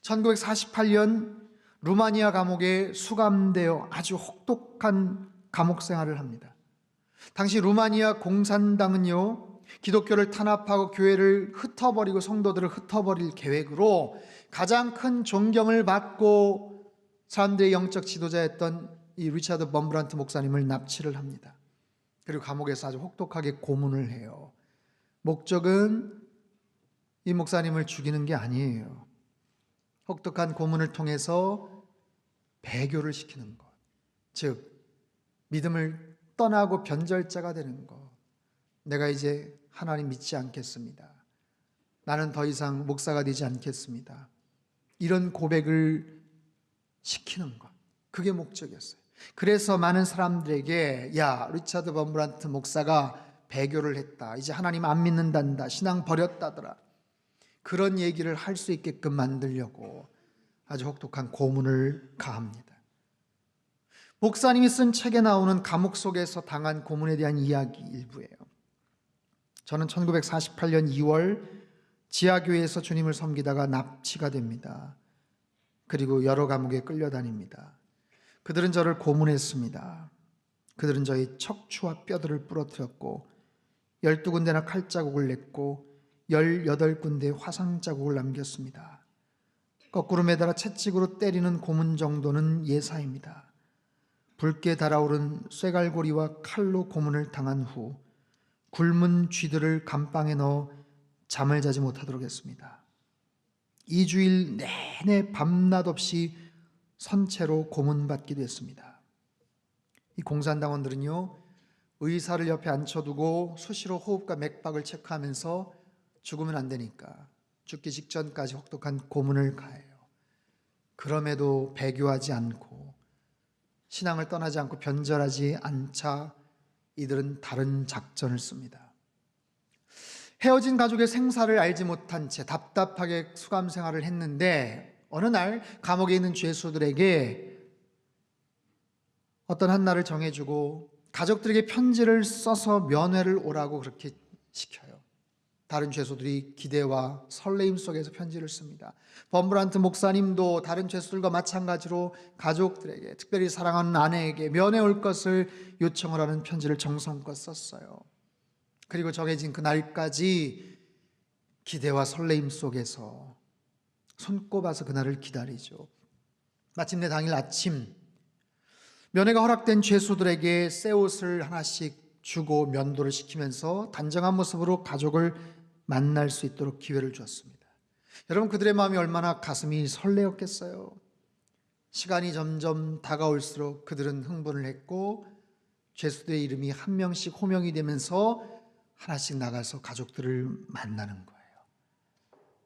1948년 루마니아 감옥에 수감되어 아주 혹독한 감옥 생활을 합니다. 당시 루마니아 공산당은요, 기독교를 탄압하고 교회를 흩어버리고 성도들을 흩어버릴 계획으로 가장 큰 존경을 받고 사람들의 영적 지도자였던 이 리차드 범브란트 목사님을 납치를 합니다. 그리고 감옥에서 아주 혹독하게 고문을 해요. 목적은 이 목사님을 죽이는 게 아니에요. 혹독한 고문을 통해서 배교를 시키는 것, 즉 믿음을 떠나고 변절자가 되는 것. 내가 이제 하나님 믿지 않겠습니다. 나는 더 이상 목사가 되지 않겠습니다. 이런 고백을 시키는 것, 그게 목적이었어요. 그래서 많은 사람들에게 야, 리차드 범브란트 목사가 배교를 했다, 이제 하나님 안 믿는단다, 신앙 버렸다더라, 그런 얘기를 할 수 있게끔 만들려고 아주 혹독한 고문을 가합니다. 목사님이 쓴 책에 나오는 감옥 속에서 당한 고문에 대한 이야기 일부예요. 저는 1948년 2월 지하교회에서 주님을 섬기다가 납치가 됩니다. 그리고 여러 감옥에 끌려다닙니다. 그들은 저를 고문했습니다. 그들은 저의 척추와 뼈들을 부러뜨렸고 12군데나 칼자국을 냈고 18군데의 화상자국을 남겼습니다. 거꾸로 매달아 채찍으로 때리는 고문 정도는 예사입니다. 붉게 달아오른 쇠갈고리와 칼로 고문을 당한 후 굶은 쥐들을 감방에 넣어 잠을 자지 못하도록 했습니다. 2주일 내내 밤낮 없이 선체로 고문받기도 했습니다. 이 공산당원들은요, 의사를 옆에 앉혀두고 수시로 호흡과 맥박을 체크하면서 죽으면 안 되니까 죽기 직전까지 혹독한 고문을 가해요. 그럼에도 배교하지 않고 신앙을 떠나지 않고 변절하지 않자 이들은 다른 작전을 씁니다. 헤어진 가족의 생사를 알지 못한 채 답답하게 수감 생활을 했는데 어느 날 감옥에 있는 죄수들에게 어떤 한 날을 정해주고 가족들에게 편지를 써서 면회를 오라고 그렇게 시켜요. 다른 죄수들이 기대와 설레임 속에서 편지를 씁니다. 범브란트 목사님도 다른 죄수들과 마찬가지로 가족들에게, 특별히 사랑하는 아내에게 면회 올 것을 요청을 하는 편지를 정성껏 썼어요. 그리고 정해진 그날까지 기대와 설레임 속에서 손꼽아서 그날을 기다리죠. 마침내 당일 아침 면회가 허락된 죄수들에게 새 옷을 하나씩 주고 면도를 시키면서 단정한 모습으로 가족을 만날 수 있도록 기회를 주었습니다. 여러분, 그들의 마음이 얼마나 가슴이 설레었겠어요. 시간이 점점 다가올수록 그들은 흥분을 했고 죄수들의 이름이 한 명씩 호명이 되면서 하나씩 나가서 가족들을 만나는 거예요.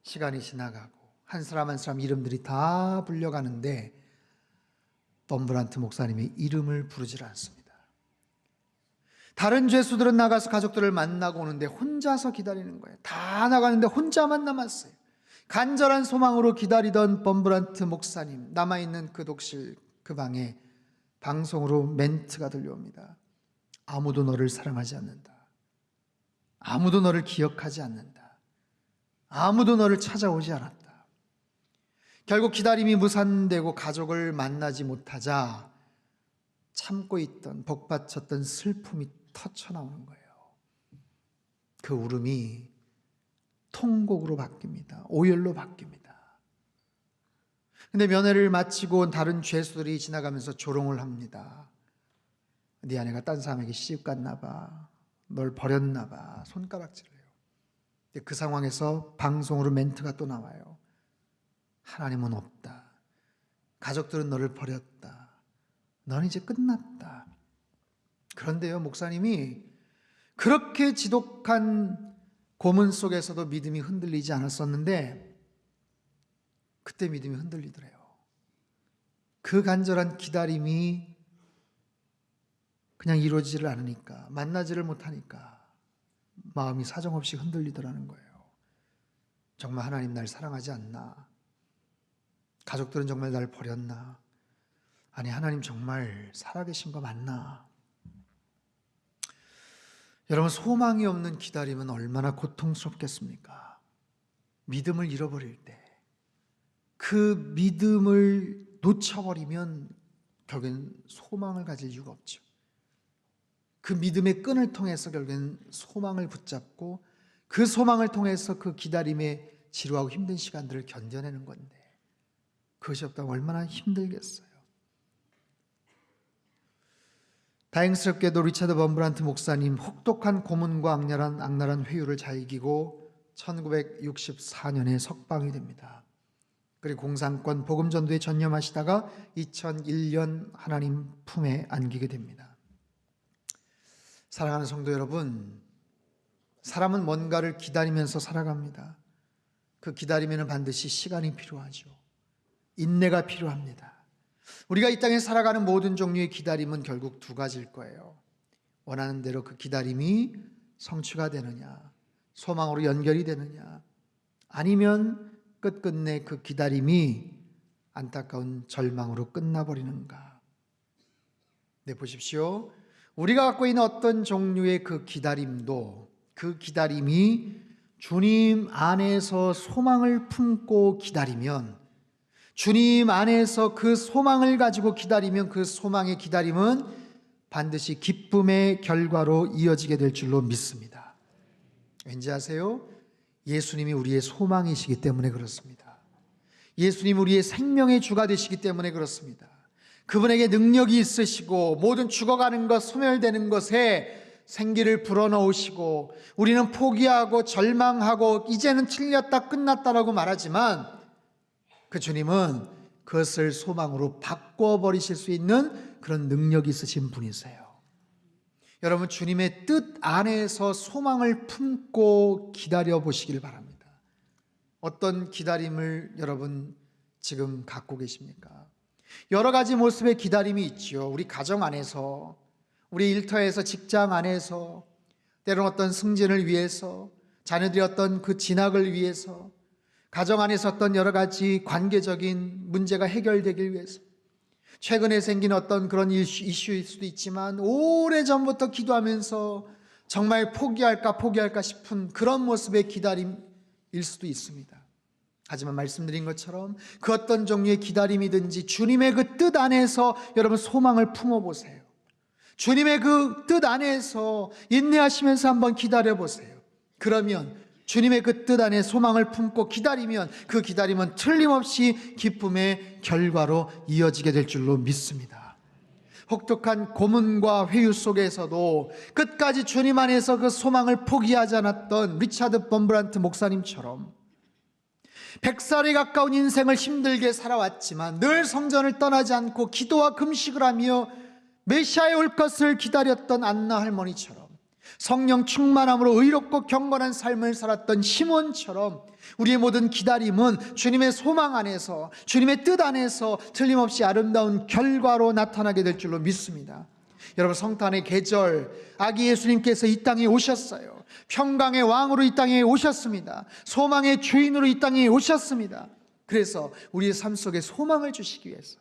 시간이 지나가고 한 사람 한 사람 이름들이 다 불려가는데 범브란트 목사님의 이름을 부르질 않습니다. 다른 죄수들은 나가서 가족들을 만나고 오는데 혼자서 기다리는 거예요. 다 나가는데 혼자만 남았어요. 간절한 소망으로 기다리던 범브란트 목사님, 남아있는 그 독실 그 방에 방송으로 멘트가 들려옵니다. 아무도 너를 사랑하지 않는다. 아무도 너를 기억하지 않는다. 아무도 너를 찾아오지 않았다. 결국 기다림이 무산되고 가족을 만나지 못하자 참고 있던, 복받쳤던 슬픔이 터쳐나오는 거예요. 그 울음이 통곡으로 바뀝니다. 오열로 바뀝니다. 근데 면회를 마치고 온 다른 죄수들이 지나가면서 조롱을 합니다. 네 아내가 딴 사람에게 시집 갔나 봐. 널 버렸나 봐. 손가락질을 해요. 근데 그 상황에서 방송으로 멘트가 또 나와요. 하나님은 없다. 가족들은 너를 버렸다. 넌 이제 끝났다. 그런데요, 목사님이 그렇게 지독한 고문 속에서도 믿음이 흔들리지 않았었는데 그때 믿음이 흔들리더래요. 그 간절한 기다림이 그냥 이루어지지를 않으니까, 만나지를 못하니까 마음이 사정없이 흔들리더라는 거예요. 정말 하나님 날 사랑하지 않나? 가족들은 정말 날 버렸나? 아니, 하나님 정말 살아계신 거 맞나? 여러분, 소망이 없는 기다림은 얼마나 고통스럽겠습니까? 믿음을 잃어버릴 때, 그 믿음을 놓쳐버리면 결국엔 소망을 가질 이유가 없죠. 그 믿음의 끈을 통해서 결국엔 소망을 붙잡고 그 소망을 통해서 그 기다림에 지루하고 힘든 시간들을 견뎌내는 건데 그것이 없다면 얼마나 힘들겠어요. 다행스럽게도 리차드 범브란트 목사님 혹독한 고문과 악랄한 회유를 잘 이기고 1964년에 석방이 됩니다. 그리고 공산권 복음전도에 전념하시다가 2001년 하나님 품에 안기게 됩니다. 사랑하는 성도 여러분, 사람은 뭔가를 기다리면서 살아갑니다. 그 기다리면 반드시 시간이 필요하죠. 인내가 필요합니다. 우리가 이 땅에 살아가는 모든 종류의 기다림은 결국 두 가지일 거예요. 원하는 대로 그 기다림이 성취가 되느냐, 소망으로 연결이 되느냐, 아니면 끝끝내 그 기다림이 안타까운 절망으로 끝나버리는가. 네, 보십시오. 우리가 갖고 있는 어떤 종류의 그 기다림도, 그 기다림이 주님 안에서 소망을 품고 기다리면, 주님 안에서 그 소망을 가지고 기다리면 그 소망의 기다림은 반드시 기쁨의 결과로 이어지게 될 줄로 믿습니다. 왠지 아세요? 예수님이 우리의 소망이시기 때문에 그렇습니다. 예수님이 우리의 생명의 주가 되시기 때문에 그렇습니다. 그분에게 능력이 있으시고 모든 죽어가는 것, 소멸되는 것에 생기를 불어넣으시고 우리는 포기하고 절망하고 이제는 틀렸다 끝났다라고 말하지만 그 주님은 그것을 소망으로 바꿔버리실 수 있는 그런 능력이 있으신 분이세요. 여러분, 주님의 뜻 안에서 소망을 품고 기다려 보시길 바랍니다. 어떤 기다림을 여러분 지금 갖고 계십니까? 여러 가지 모습의 기다림이 있죠. 우리 가정 안에서, 우리 일터에서, 직장 안에서, 때로는 어떤 승진을 위해서, 자녀들의 어떤 그 진학을 위해서, 가정 안에서 어떤 여러 가지 관계적인 문제가 해결되길 위해서, 최근에 생긴 어떤 그런 이슈일 수도 있지만 오래전부터 기도하면서 정말 포기할까 싶은 그런 모습의 기다림일 수도 있습니다. 하지만 말씀드린 것처럼 그 어떤 종류의 기다림이든지 주님의 그 뜻 안에서 여러분 소망을 품어보세요. 주님의 그 뜻 안에서 인내하시면서 한번 기다려보세요. 그러면 주님의 그 뜻 안에 소망을 품고 기다리면 그 기다림은 틀림없이 기쁨의 결과로 이어지게 될 줄로 믿습니다. 혹독한 고문과 회유 속에서도 끝까지 주님 안에서 그 소망을 포기하지 않았던 리차드 범브란트 목사님처럼 100살에 가까운 인생을 힘들게 살아왔지만 늘 성전을 떠나지 않고 기도와 금식을 하며 메시아에 올 것을 기다렸던 안나 할머니처럼 성령 충만함으로 의롭고 경건한 삶을 살았던 시몬처럼 우리의 모든 기다림은 주님의 소망 안에서, 주님의 뜻 안에서 틀림없이 아름다운 결과로 나타나게 될 줄로 믿습니다. 여러분, 성탄의 계절, 아기 예수님께서 이 땅에 오셨어요. 평강의 왕으로 이 땅에 오셨습니다. 소망의 주인으로 이 땅에 오셨습니다. 그래서 우리의 삶 속에 소망을 주시기 위해서,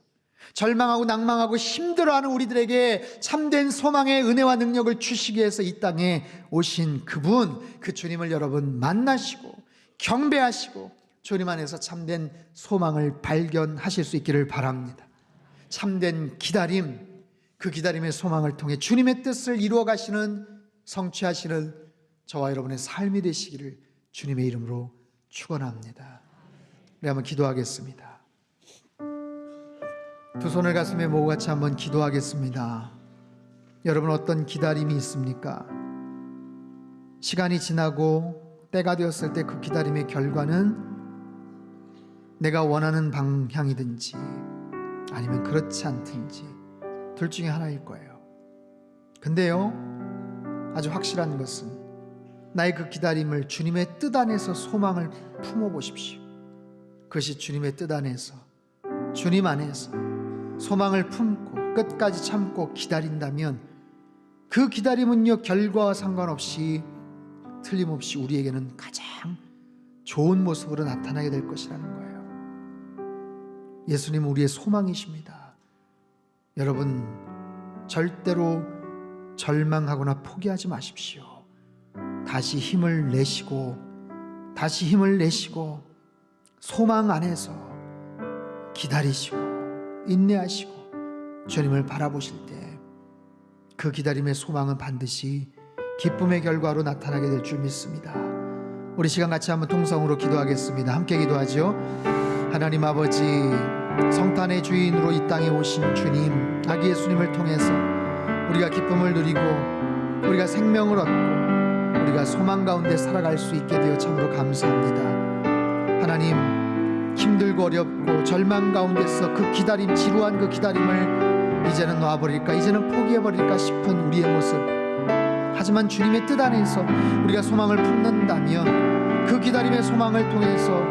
절망하고 낭망하고 힘들어하는 우리들에게 참된 소망의 은혜와 능력을 주시기 위해서 이 땅에 오신 그분, 그 주님을 여러분 만나시고 경배하시고 주님 안에서 참된 소망을 발견하실 수 있기를 바랍니다. 참된 기다림, 그 기다림의 소망을 통해 주님의 뜻을 이루어 가시는, 성취하시는 저와 여러분의 삶이 되시기를 주님의 이름으로 축원합니다. 우리 한번 기도하겠습니다. 두 손을 가슴에 모고 같이 한번 기도하겠습니다. 여러분, 어떤 기다림이 있습니까? 시간이 지나고 때가 되었을 때 그 기다림의 결과는 내가 원하는 방향이든지 아니면 그렇지 않든지 둘 중에 하나일 거예요. 근데요, 아주 확실한 것은 나의 그 기다림을 주님의 뜻 안에서 소망을 품어보십시오. 그것이 주님의 뜻 안에서, 주님 안에서 소망을 품고 끝까지 참고 기다린다면 그 기다림은요, 결과와 상관없이 틀림없이 우리에게는 가장 좋은 모습으로 나타나게 될 것이라는 거예요. 예수님은 우리의 소망이십니다. 여러분, 절대로 절망하거나 포기하지 마십시오. 다시 힘을 내시고 소망 안에서 기다리시고 인내하시고 주님을 바라보실 때 그 기다림의 소망은 반드시 기쁨의 결과로 나타나게 될 줄 믿습니다. 우리 시간 같이 한번 통성으로 기도하겠습니다. 함께 기도하죠. 하나님 아버지, 성탄의 주인으로 이 땅에 오신 주님, 아기 예수님을 통해서 우리가 기쁨을 누리고 우리가 생명을 얻고 우리가 소망 가운데 살아갈 수 있게 되어 참으로 감사합니다. 하나님, 힘들고 어렵고 절망 가운데서 그 기다림, 지루한 그 기다림을 이제는 놔버릴까, 이제는 포기해버릴까 싶은 우리의 모습, 하지만 주님의 뜻 안에서 우리가 소망을 품는다면 그 기다림의 소망을 통해서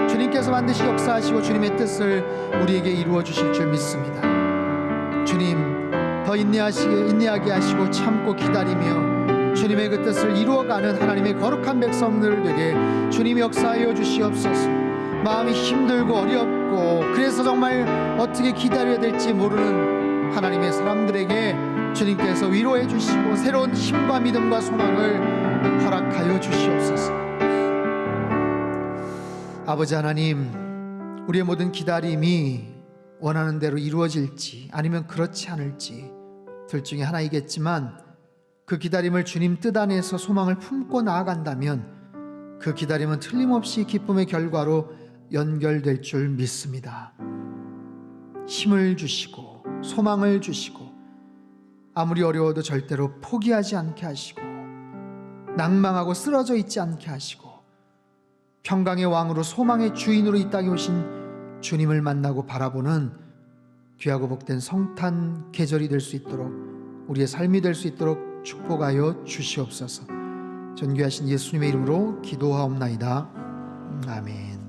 주님께서 반드시 역사하시고 주님의 뜻을 우리에게 이루어 주실 줄 믿습니다. 주님, 더 인내하게 하시고 참고 기다리며 주님의 그 뜻을 이루어가는 하나님의 거룩한 백성들 되게 주님이 역사하여 주시옵소서. 마음이 힘들고 어렵고 그래서 정말 어떻게 기다려야 될지 모르는 하나님의 사람들에게 주님께서 위로해 주시고 새로운 힘과 믿음과 소망을 허락하여 주시옵소서. 아버지 하나님, 우리의 모든 기다림이 원하는 대로 이루어질지 아니면 그렇지 않을지 둘 중에 하나이겠지만 그 기다림을 주님 뜻 안에서 소망을 품고 나아간다면 그 기다림은 틀림없이 기쁨의 결과로 연결될 줄 믿습니다. 힘을 주시고 소망을 주시고 아무리 어려워도 절대로 포기하지 않게 하시고 낭망하고 쓰러져 있지 않게 하시고 평강의 왕으로 소망의 주인으로 이 땅에 오신 주님을 만나고 바라보는 귀하고 복된 성탄 계절이 될 수 있도록, 우리의 삶이 될 수 있도록 축복하여 주시옵소서. 존귀하신 예수님의 이름으로 기도하옵나이다. 아멘.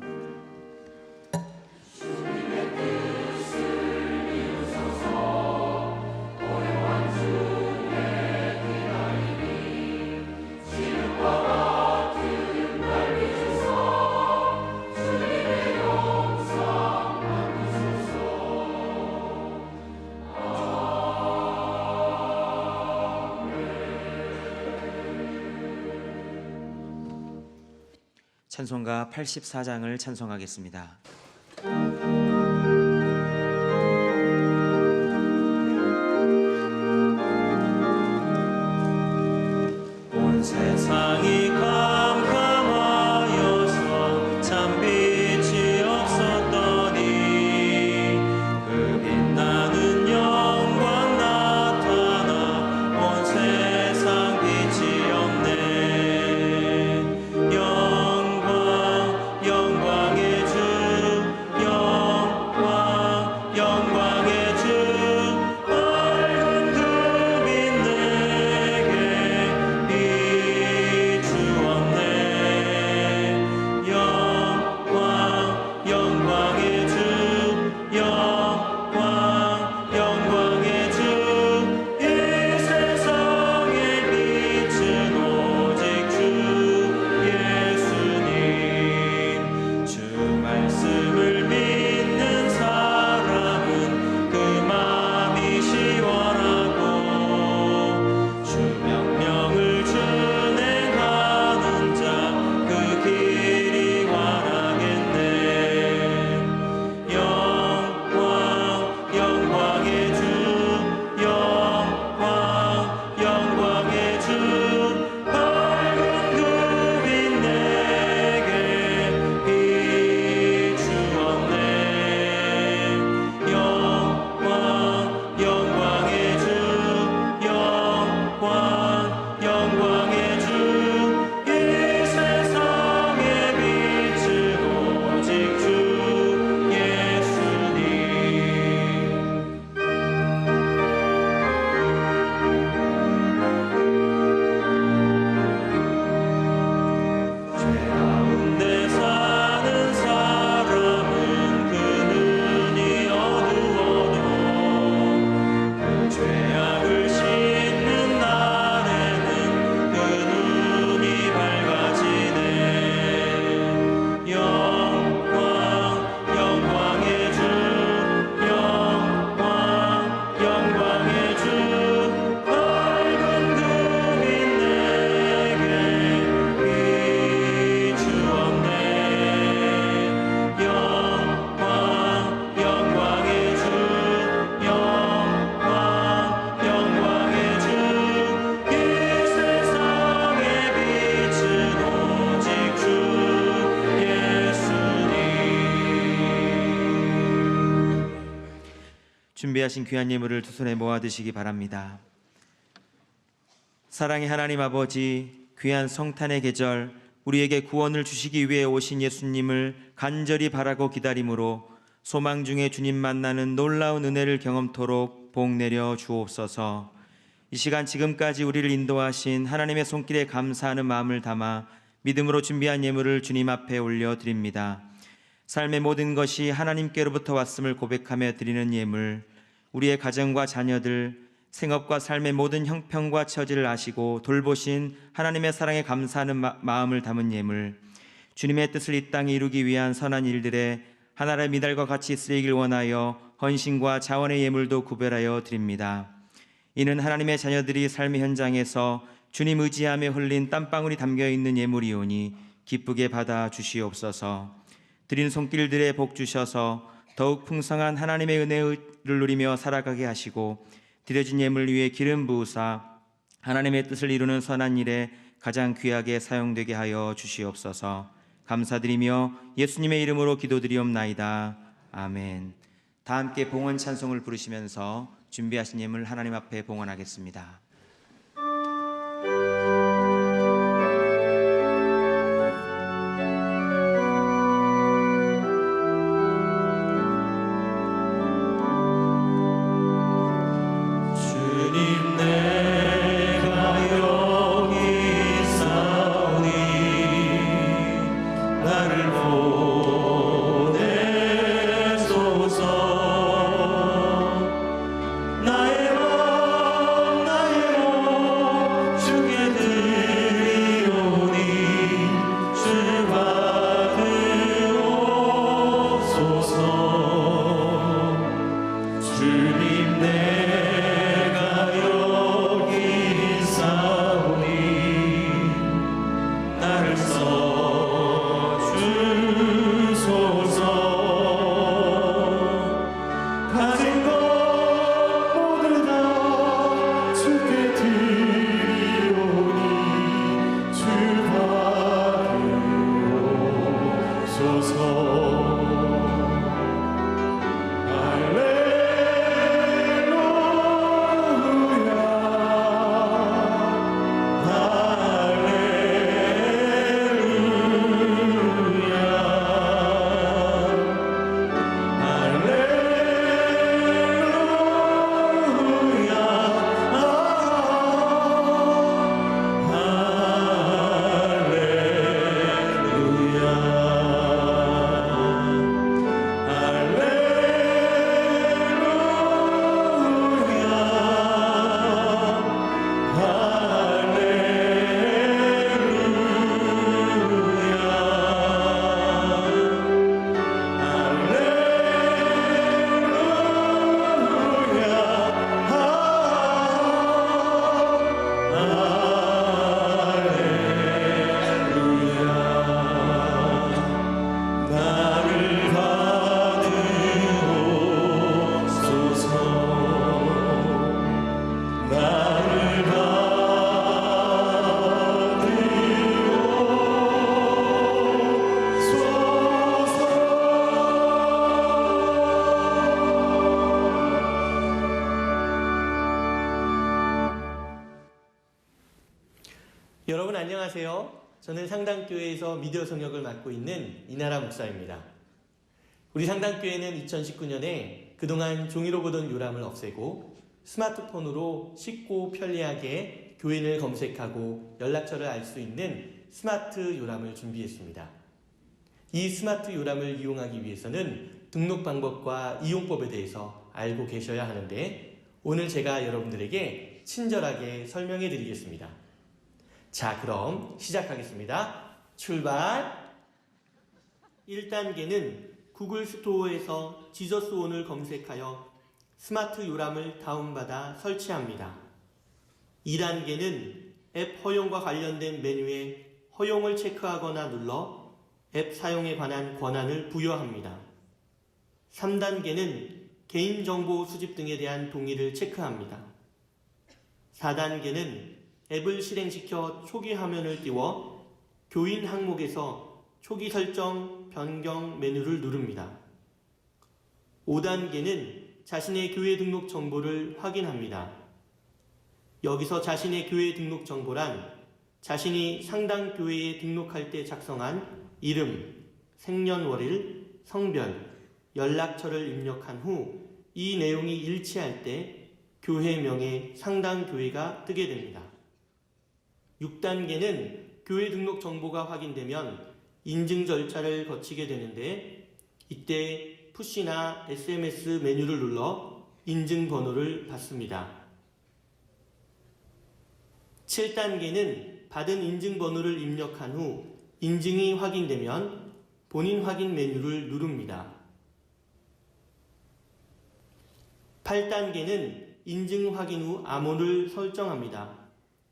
찬송가 84장을 찬송하겠습니다. 온 세상이 캄캄하여서 참 빛이 없었더니 그 빛나는 영광 나타나 온 세상 빛이 없네. 영광의 주 영광의 주 밝은 그 빛 내게 비추었네. 영광의 주 영광의 주 이 세상의 빛은 오직 주 예수님. 주 말씀을 믿는 사람은 그 마음이 시원하고 주 명령을 준행하는 자 그 길이 환하겠네. 영광의 주 영광의 주 밝은 그 빛 내게 비추었네. 영광의 주 영광의 주 이 세상의 빛은 오직 주 예수님. 죄 가운데 사는 사람은 그 눈이 어두워도 그 죄악을 씻는 날에는 그 눈이 밝아지네. 영광의 주 영광의 주 밝은 그 빛 내게 비추었네. 영광의 주 영광의 주 이 세상의 빛은 오직 주 예수님. 준비하신 귀한 예물을 두 손에 모아 드시기 바랍니다. 사랑의 하나님 아버지, 귀한 성탄의 계절 우리에게 구원을 주시기 위해 오신 예수님을 간절히 바라고 기다림으로 소망 중에 주님 만나는 놀라운 은혜를 경험토록 복 내려 주옵소서. 이 시간 지금까지 우리를 인도하신 하나님의 손길에 감사하는 마음을 담아 믿음으로 준비한 예물을 주님 앞에 올려드립니다. 삶의 모든 것이 하나님께로부터 왔음을 고백하며 드리는 예물, 우리의 가정과 자녀들, 생업과 삶의 모든 형편과 처지를 아시고 돌보신 하나님의 사랑에 감사하는 마음을 담은 예물, 주님의 뜻을 이 땅에 이루기 위한 선한 일들에 하나님의 미달과 같이 쓰이길 원하여 헌신과 자원의 예물도 구별하여 드립니다. 이는 하나님의 자녀들이 삶의 현장에서 주님 의지하며 흘린 땀방울이 담겨있는 예물이오니 기쁘게 받아 주시옵소서. 드린 손길들에 복 주셔서 더욱 풍성한 하나님의 은혜를 누리며 살아가게 하시고 드려진 예물 위에 기름 부으사 하나님의 뜻을 이루는 선한 일에 가장 귀하게 사용되게 하여 주시옵소서. 감사드리며 예수님의 이름으로 기도드리옵나이다. 아멘. 다 함께 봉헌 찬송을 부르시면서 준비하신 예물 하나님 앞에 봉헌하겠습니다. 주님 내가 여기 있사오니 나를 보내소서. 나의 몸 주께 드리오니 주 받으옵소서. 주님 내가 여기 있사오니 나를 써주소서. 가진 것 모두 다 주께 드리오니 주 받으옵소서. 여러분 안녕하세요. 저는 상당교회에서 미디어 성역을 맡고 있는 이나라 목사입니다. 우리 상당교회는 2019년에 그동안 종이로 보던 요람을 없애고 스마트폰으로 쉽고 편리하게 교인을 검색하고 연락처를 알 수 있는 스마트 요람을 준비했습니다. 이 스마트 요람을 이용하기 위해서는 등록 방법과 이용법에 대해서 알고 계셔야 하는데 오늘 제가 여러분들에게 친절하게 설명해 드리겠습니다. 자, 그럼 시작하겠습니다. 출발! 1단계는 구글 스토어에서 지저스온을 검색하여 스마트 요람을 다운받아 설치합니다. 2단계는 앱 허용과 관련된 메뉴에 허용을 체크하거나 눌러 앱 사용에 관한 권한을 부여합니다. 3단계는 개인정보 수집 등에 대한 동의를 체크합니다. 4단계는 앱을 실행시켜 초기 화면을 띄워 교인 항목에서 초기 설정, 변경 메뉴를 누릅니다. 5단계는 자신의 교회 등록 정보를 확인합니다. 여기서 자신의 교회 등록 정보란 자신이 상당 교회에 등록할 때 작성한 이름, 생년월일, 성별, 연락처를 입력한 후 이 내용이 일치할 때 교회명에 상당 교회가 뜨게 됩니다. 6단계는 교회 등록 정보가 확인되면 인증 절차를 거치게 되는데 이때 푸시나 SMS 메뉴를 눌러 인증 번호를 받습니다. 7단계는 받은 인증 번호를 입력한 후 인증이 확인되면 본인 확인 메뉴를 누릅니다. 8단계는 인증 확인 후 암호를 설정합니다.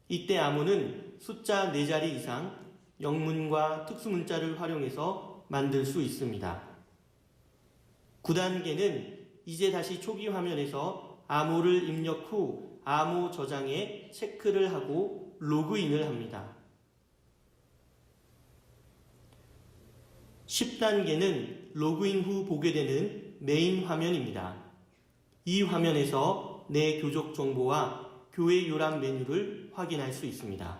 이때 암호는 숫자 4자리 이상 영문과 특수문자를 활용해서 만들 수 있습니다. 9단계는 이제 다시 초기 화면에서 암호를 입력 후 암호 저장에 체크를 하고 로그인을 합니다. 10단계는 로그인 후 보게 되는 메인 화면입니다. 이 화면에서 내 교족 정보와 교회 요람 메뉴를 확인할 수 있습니다.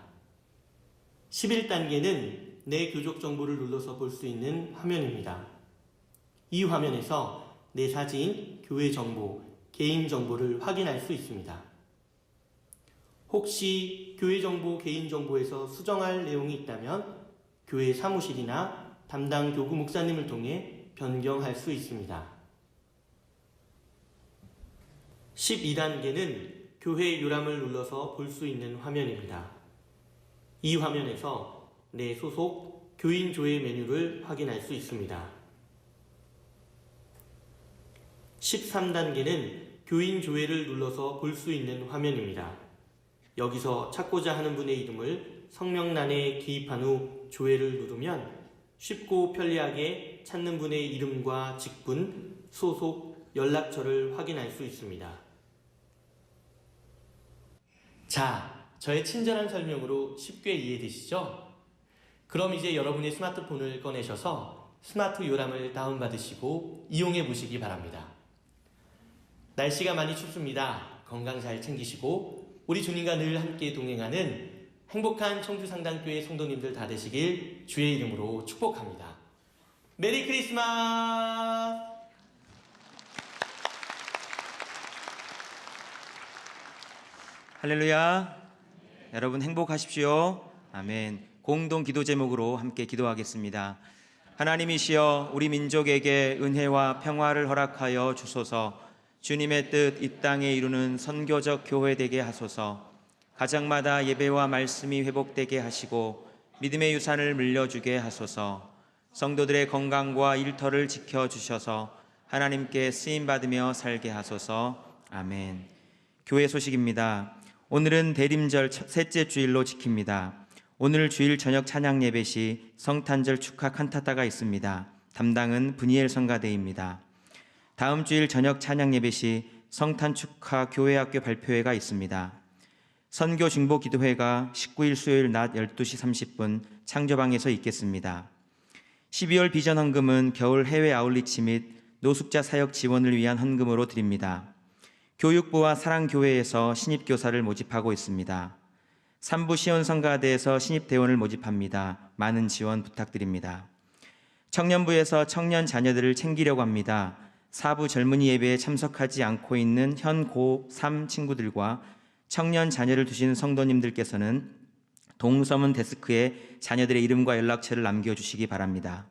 11단계는 내 교족 정보를 눌러서 볼 수 있는 화면입니다. 이 화면에서 내 사진, 교회 정보, 개인 정보를 확인할 수 있습니다. 혹시 교회 정보, 개인 정보에서 수정할 내용이 있다면 교회 사무실이나 담당 교구 목사님을 통해 변경할 수 있습니다. 12단계는 교회 요람을 눌러서 볼 수 있는 화면입니다. 이 화면에서 내 소속 교인 조회 메뉴를 확인할 수 있습니다. 13단계는 교인 조회를 눌러서 볼 수 있는 화면입니다. 여기서 찾고자 하는 분의 이름을 성명란에 기입한 후 조회를 누르면 쉽고 편리하게 찾는 분의 이름과 직분, 소속, 연락처를 확인할 수 있습니다. 자, 저의 친절한 설명으로 쉽게 이해되시죠? 그럼 이제 여러분의 스마트폰을 꺼내셔서 스마트 요람을 다운받으시고 이용해 보시기 바랍니다. 날씨가 많이 춥습니다. 건강 잘 챙기시고 우리 주님과 늘 함께 동행하는 행복한 청주상당교회 성도님들 다 되시길 주의 이름으로 축복합니다. 메리 크리스마스! 할렐루야. 여러분 행복하십시오. 아멘. 공동 기도 제목으로 함께 기도하겠습니다. 하나님이시여 우리 민족에게 은혜와 평화를 허락하여 주소서. 주님의 뜻 이 땅에 이루는 선교적 교회 되게 하소서. 가정마다 예배와 말씀이 회복되게 하시고 믿음의 유산을 물려주게 하소서. 성도들의 건강과 일터를 지켜주셔서 하나님께 쓰임받으며 살게 하소서. 아멘. 교회 소식입니다. 오늘은 대림절 셋째 주일로 지킵니다. 오늘 주일 저녁 찬양 예배 시 성탄절 축하 칸타타가 있습니다. 담당은 분이엘 성가대입니다. 다음 주일 저녁 찬양 예배 시 성탄 축하 교회학교 발표회가 있습니다. 선교 중보 기도회가 19일 수요일 낮 12시 30분 창조방에서 있겠습니다. 12월 비전 헌금은 겨울 해외 아울리치 및 노숙자 사역 지원을 위한 헌금으로 드립니다. 교육부와 사랑교회에서 신입교사를 모집하고 있습니다. 3부 시온성가대에서 신입대원을 모집합니다. 많은 지원 부탁드립니다. 청년부에서 청년 자녀들을 챙기려고 합니다. 4부 젊은이 예배에 참석하지 않고 있는 현 고3 친구들과 청년 자녀를 두신 성도님들께서는 동서문 데스크에 자녀들의 이름과 연락처를 남겨주시기 바랍니다.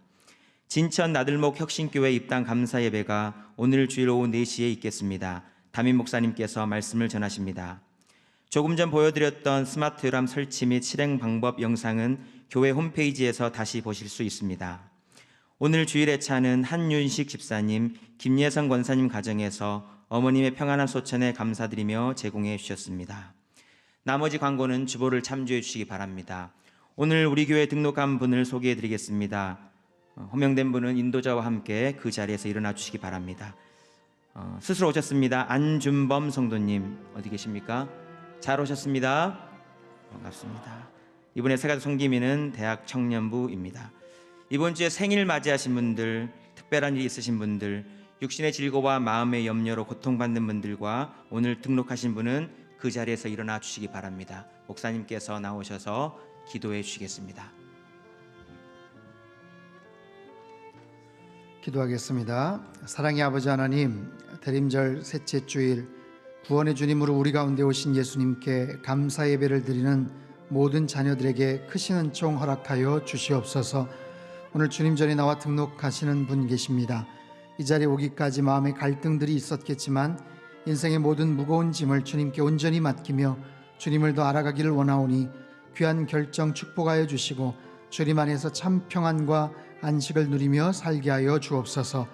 진천 나들목 혁신교회 입당 감사 예배가 오늘 주일 오후 4시에 있겠습니다. 담임 목사님께서 말씀을 전하십니다. 조금 전 보여드렸던 스마트 요람 설치 및 실행 방법 영상은 교회 홈페이지에서 다시 보실 수 있습니다. 오늘 주일 예차는 한윤식 집사님, 김예성 권사님 가정에서 어머님의 평안한 소천에 감사드리며 제공해 주셨습니다. 나머지 광고는 주보를 참조해 주시기 바랍니다. 오늘 우리 교회 등록한 분을 소개해 드리겠습니다. 호명된 분은 인도자와 함께 그 자리에서 일어나 주시기 바랍니다. 스스로 오셨습니다. 안준범 성도님 어디 계십니까? 잘 오셨습니다. 반갑습니다. 이번에 새가족 섬김이는 대학 청년부입니다. 이번 주에 생일 맞이하신 분들, 특별한 일이 있으신 분들, 육신의 질고와 마음의 염려로 고통받는 분들과 오늘 등록하신 분은 그 자리에서 일어나 주시기 바랍니다. 목사님께서 나오셔서 기도해 주시겠습니다. 기도하겠습니다. 사랑의 아버지 하나님, 대림절 셋째 주일 구원의 주님으로 우리 가운데 오신 예수님께 감사 예배를 드리는 모든 자녀들에게 크신 은총 허락하여 주시옵소서. 오늘 주님 전에 나와 등록하시는 분 계십니다. 이 자리에 오기까지 마음의 갈등들이 있었겠지만 인생의 모든 무거운 짐을 주님께 온전히 맡기며 주님을 더 알아가기를 원하오니 귀한 결정 축복하여 주시고 주님 안에서 참 평안과 안식을 누리며 살게 하여 주옵소서.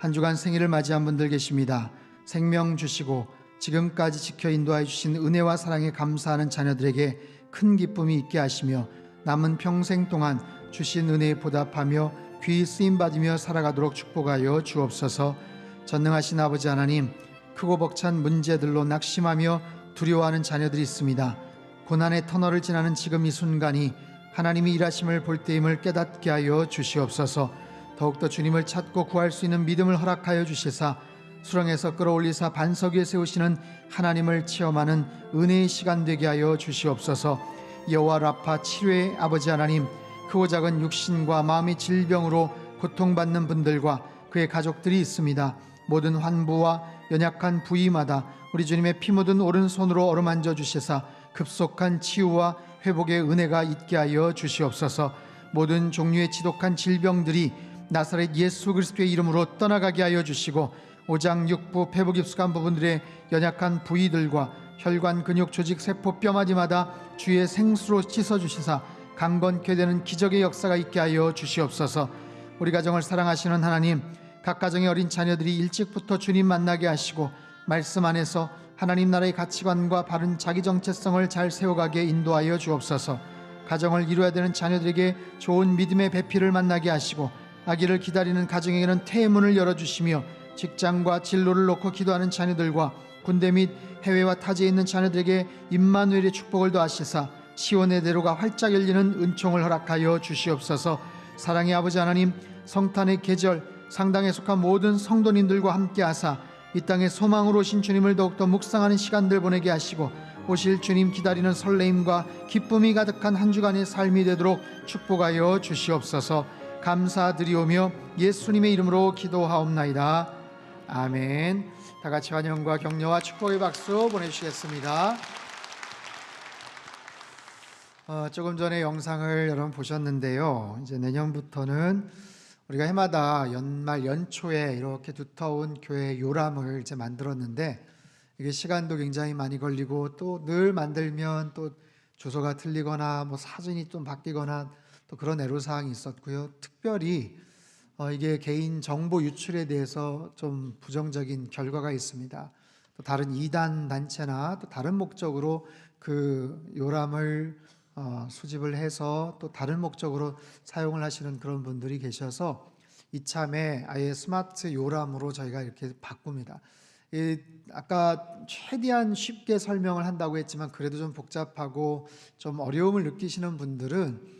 한 주간 생일을 맞이한 분들 계십니다. 생명 주시고 지금까지 지켜 인도하여 주신 은혜와 사랑에 감사하는 자녀들에게 큰 기쁨이 있게 하시며 남은 평생 동안 주신 은혜에 보답하며 귀히 쓰임받으며 살아가도록 축복하여 주옵소서. 전능하신 아버지 하나님, 크고 벅찬 문제들로 낙심하며 두려워하는 자녀들이 있습니다. 고난의 터널을 지나는 지금 이 순간이 하나님이 일하심을 볼 때임을 깨닫게 하여 주시옵소서. 더욱더 주님을 찾고 구할 수 있는 믿음을 허락하여 주시사 수렁에서 끌어올리사 반석 위에 세우시는 하나님을 체험하는 은혜의 시간 되게 하여 주시옵소서. 여호와 라파 치료의 아버지 하나님, 크고 작은 육신과 마음의 질병으로 고통받는 분들과 그의 가족들이 있습니다. 모든 환부와 연약한 부위마다 우리 주님의 피 묻은 오른손으로 어루만져 주시사 급속한 치유와 회복의 은혜가 있게 하여 주시옵소서. 모든 종류의 지독한 질병들이 나사렛 예수 그리스도의 이름으로 떠나가게 하여 주시고, 오장 육부 폐부 깊숙한 부분들의 연약한 부위들과 혈관 근육 조직 세포 뼈마디마다 주의 생수로 씻어주시사 강건케 되는 기적의 역사가 있게 하여 주시옵소서. 우리 가정을 사랑하시는 하나님, 각 가정의 어린 자녀들이 일찍부터 주님 만나게 하시고 말씀 안에서 하나님 나라의 가치관과 바른 자기 정체성을 잘 세워가게 인도하여 주옵소서. 가정을 이루어야 되는 자녀들에게 좋은 믿음의 배필을 만나게 하시고, 아기를 기다리는 가정에게는 태문을 열어주시며, 직장과 진로를 놓고 기도하는 자녀들과 군대 및 해외와 타지에 있는 자녀들에게 임마누엘의 축복을 더하시사 시온의 대로가 활짝 열리는 은총을 허락하여 주시옵소서. 사랑의 아버지 하나님, 성탄의 계절, 상당에 속한 모든 성도님들과 함께 하사 이 땅에 소망으로 오신 주님을 더욱더 묵상하는 시간들 보내게 하시고, 오실 주님 기다리는 설레임과 기쁨이 가득한 한 주간의 삶이 되도록 축복하여 주시옵소서. 감사드리오며 예수님의 이름으로 기도하옵나이다. 아멘. 다 같이 환영과 격려와 축복의 박수 보내주시겠습니다. 조금 전에 영상을 여러분 보셨는데요. 이제 내년부터는 우리가 해마다 연말 연초에 이렇게 두터운 교회 요람을 이제 만들었는데, 이게 시간도 굉장히 많이 걸리고 또 늘 만들면 또 주소가 틀리거나 뭐 사진이 좀 바뀌거나 또 그런 애로사항이 있었고요. 특별히 이게 개인 정보 유출에 대해서 좀 부정적인 결과가 있습니다. 또 다른 이단 단체나 또 다른 목적으로 그 요람을 수집을 해서 또 다른 목적으로 사용을 하시는 그런 분들이 계셔서 이참에 아예 스마트 요람으로 저희가 이렇게 바꿉니다. 아까 최대한 쉽게 설명을 한다고 했지만 그래도 좀 복잡하고 좀 어려움을 느끼시는 분들은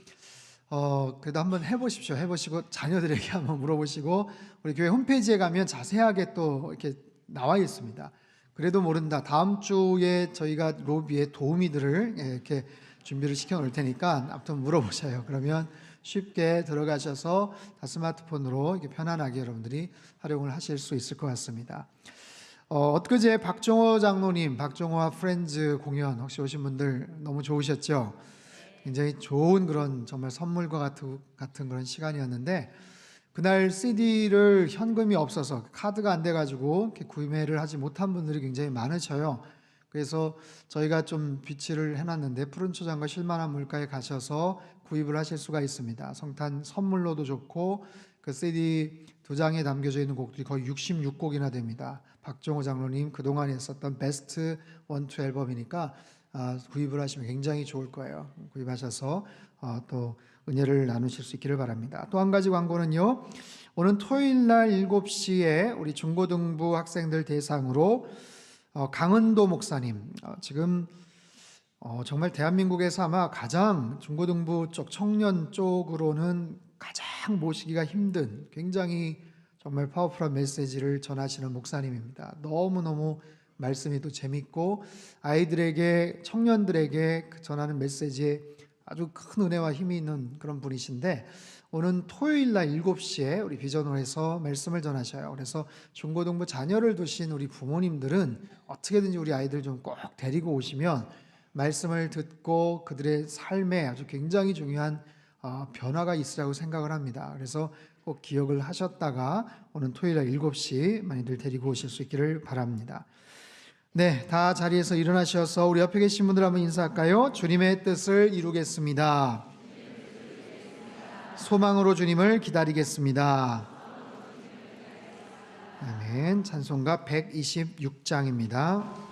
그래도 한번 해보십시오. 해보시고 자녀들에게 한번 물어보시고, 우리 교회 홈페이지에 가면 자세하게 또 이렇게 나와 있습니다. 그래도 모른다, 다음 주에 저희가 로비에 도우미들을 이렇게 준비를 시켜 놓을 테니까 아무튼 물어보셔요. 그러면 쉽게 들어가셔서 다 스마트폰으로 이렇게 편안하게 여러분들이 활용을 하실 수 있을 것 같습니다. 엊그제 박종호 장로님, 박종호와 프렌즈 공연 혹시 오신 분들 너무 좋으셨죠? 굉장히 좋은 그런 정말 선물과 같은 그런 시간이었는데, 그날 CD를 현금이 없어서 카드가 안 돼가지고 구매를 하지 못한 분들이 굉장히 많으셔요. 그래서 저희가 좀 비치를 해놨는데 푸른초장과 쉴만한 물가에 가셔서 구입을 하실 수가 있습니다. 성탄 선물로도 좋고, 그 CD 2장에 담겨져 있는 곡들이 거의 66곡이나 됩니다. 박종호 장로님 그동안 했었던 베스트 1, 2 앨범이니까 구입을 하시면 굉장히 좋을 거예요. 구입하셔서 또 은혜를 나누실 수 있기를 바랍니다. 또 한 가지 광고는요, 오늘 토요일 날 7시에 우리 중고등부 학생들 대상으로 강은도 목사님, 지금 정말 대한민국에서 아마 가장 중고등부 쪽 청년 쪽으로는 가장 모시기가 힘든 굉장히 정말 파워풀한 메시지를 전하시는 목사님입니다. 너무너무 말씀이 또 재밌고 아이들에게, 청년들에게 전하는 메시지에 아주 큰 은혜와 힘이 있는 그런 분이신데, 오는 토요일 날 7시에 우리 비전홀에서 말씀을 전하셔요. 그래서 중고등부 자녀를 두신 우리 부모님들은 어떻게든지 우리 아이들 좀 꼭 데리고 오시면 말씀을 듣고 그들의 삶에 아주 굉장히 중요한 변화가 있으라고 생각을 합니다. 그래서 꼭 기억을 하셨다가 오는 토요일 날 7시 많이들 데리고 오실 수 있기를 바랍니다. 네, 다 자리에서 일어나셔서 우리 옆에 계신 분들 한번 인사할까요? 주님의 뜻을 이루겠습니다. 소망으로 주님을 기다리겠습니다. 아멘. 찬송가 126장입니다.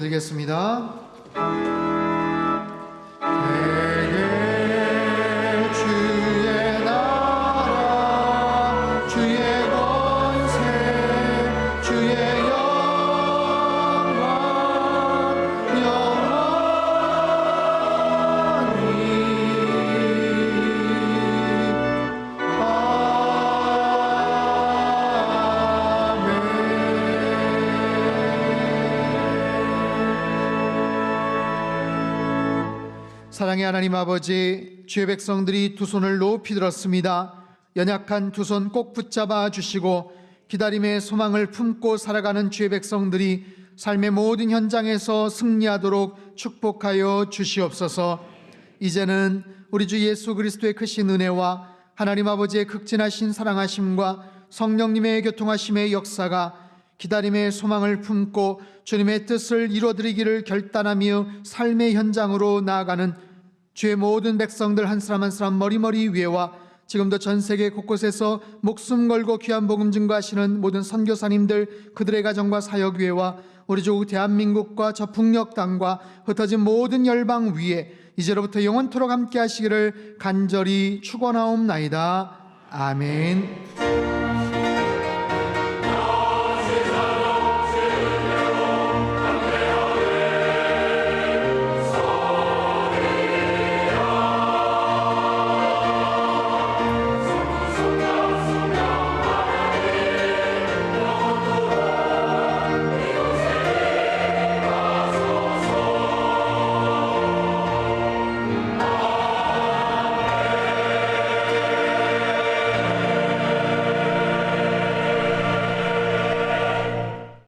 드리겠습니다. 대개 주의 나라 주의 권세 주의 영광 사랑의 하나님 아버지, 주의 백성들이 두 손을 높이 들었습니다. 연약한 두 손 꼭 붙잡아 주시고 기다림의 소망을 품고 살아가는 주의 백성들이 삶의 모든 현장에서 승리하도록 축복하여 주시옵소서. 이제는 우리 주 예수 그리스도의 크신 은혜와 하나님 아버지의 극진하신 사랑하심과 성령님의 교통하심의 역사가 기다림의 소망을 품고 주님의 뜻을 이루어드리기를 결단하며 삶의 현장으로 나아가는 주의 모든 백성들 한 사람 한 사람 머리머리 위에와 지금도 전 세계 곳곳에서 목숨 걸고 귀한 복음 증거하시는 모든 선교사님들 그들의 가정과 사역 위에와 우리 주 대한민국과 저 북녘 땅과 흩어진 모든 열방 위에 이제로부터 영원토록 함께 하시기를 간절히 축원하옵나이다. 아멘.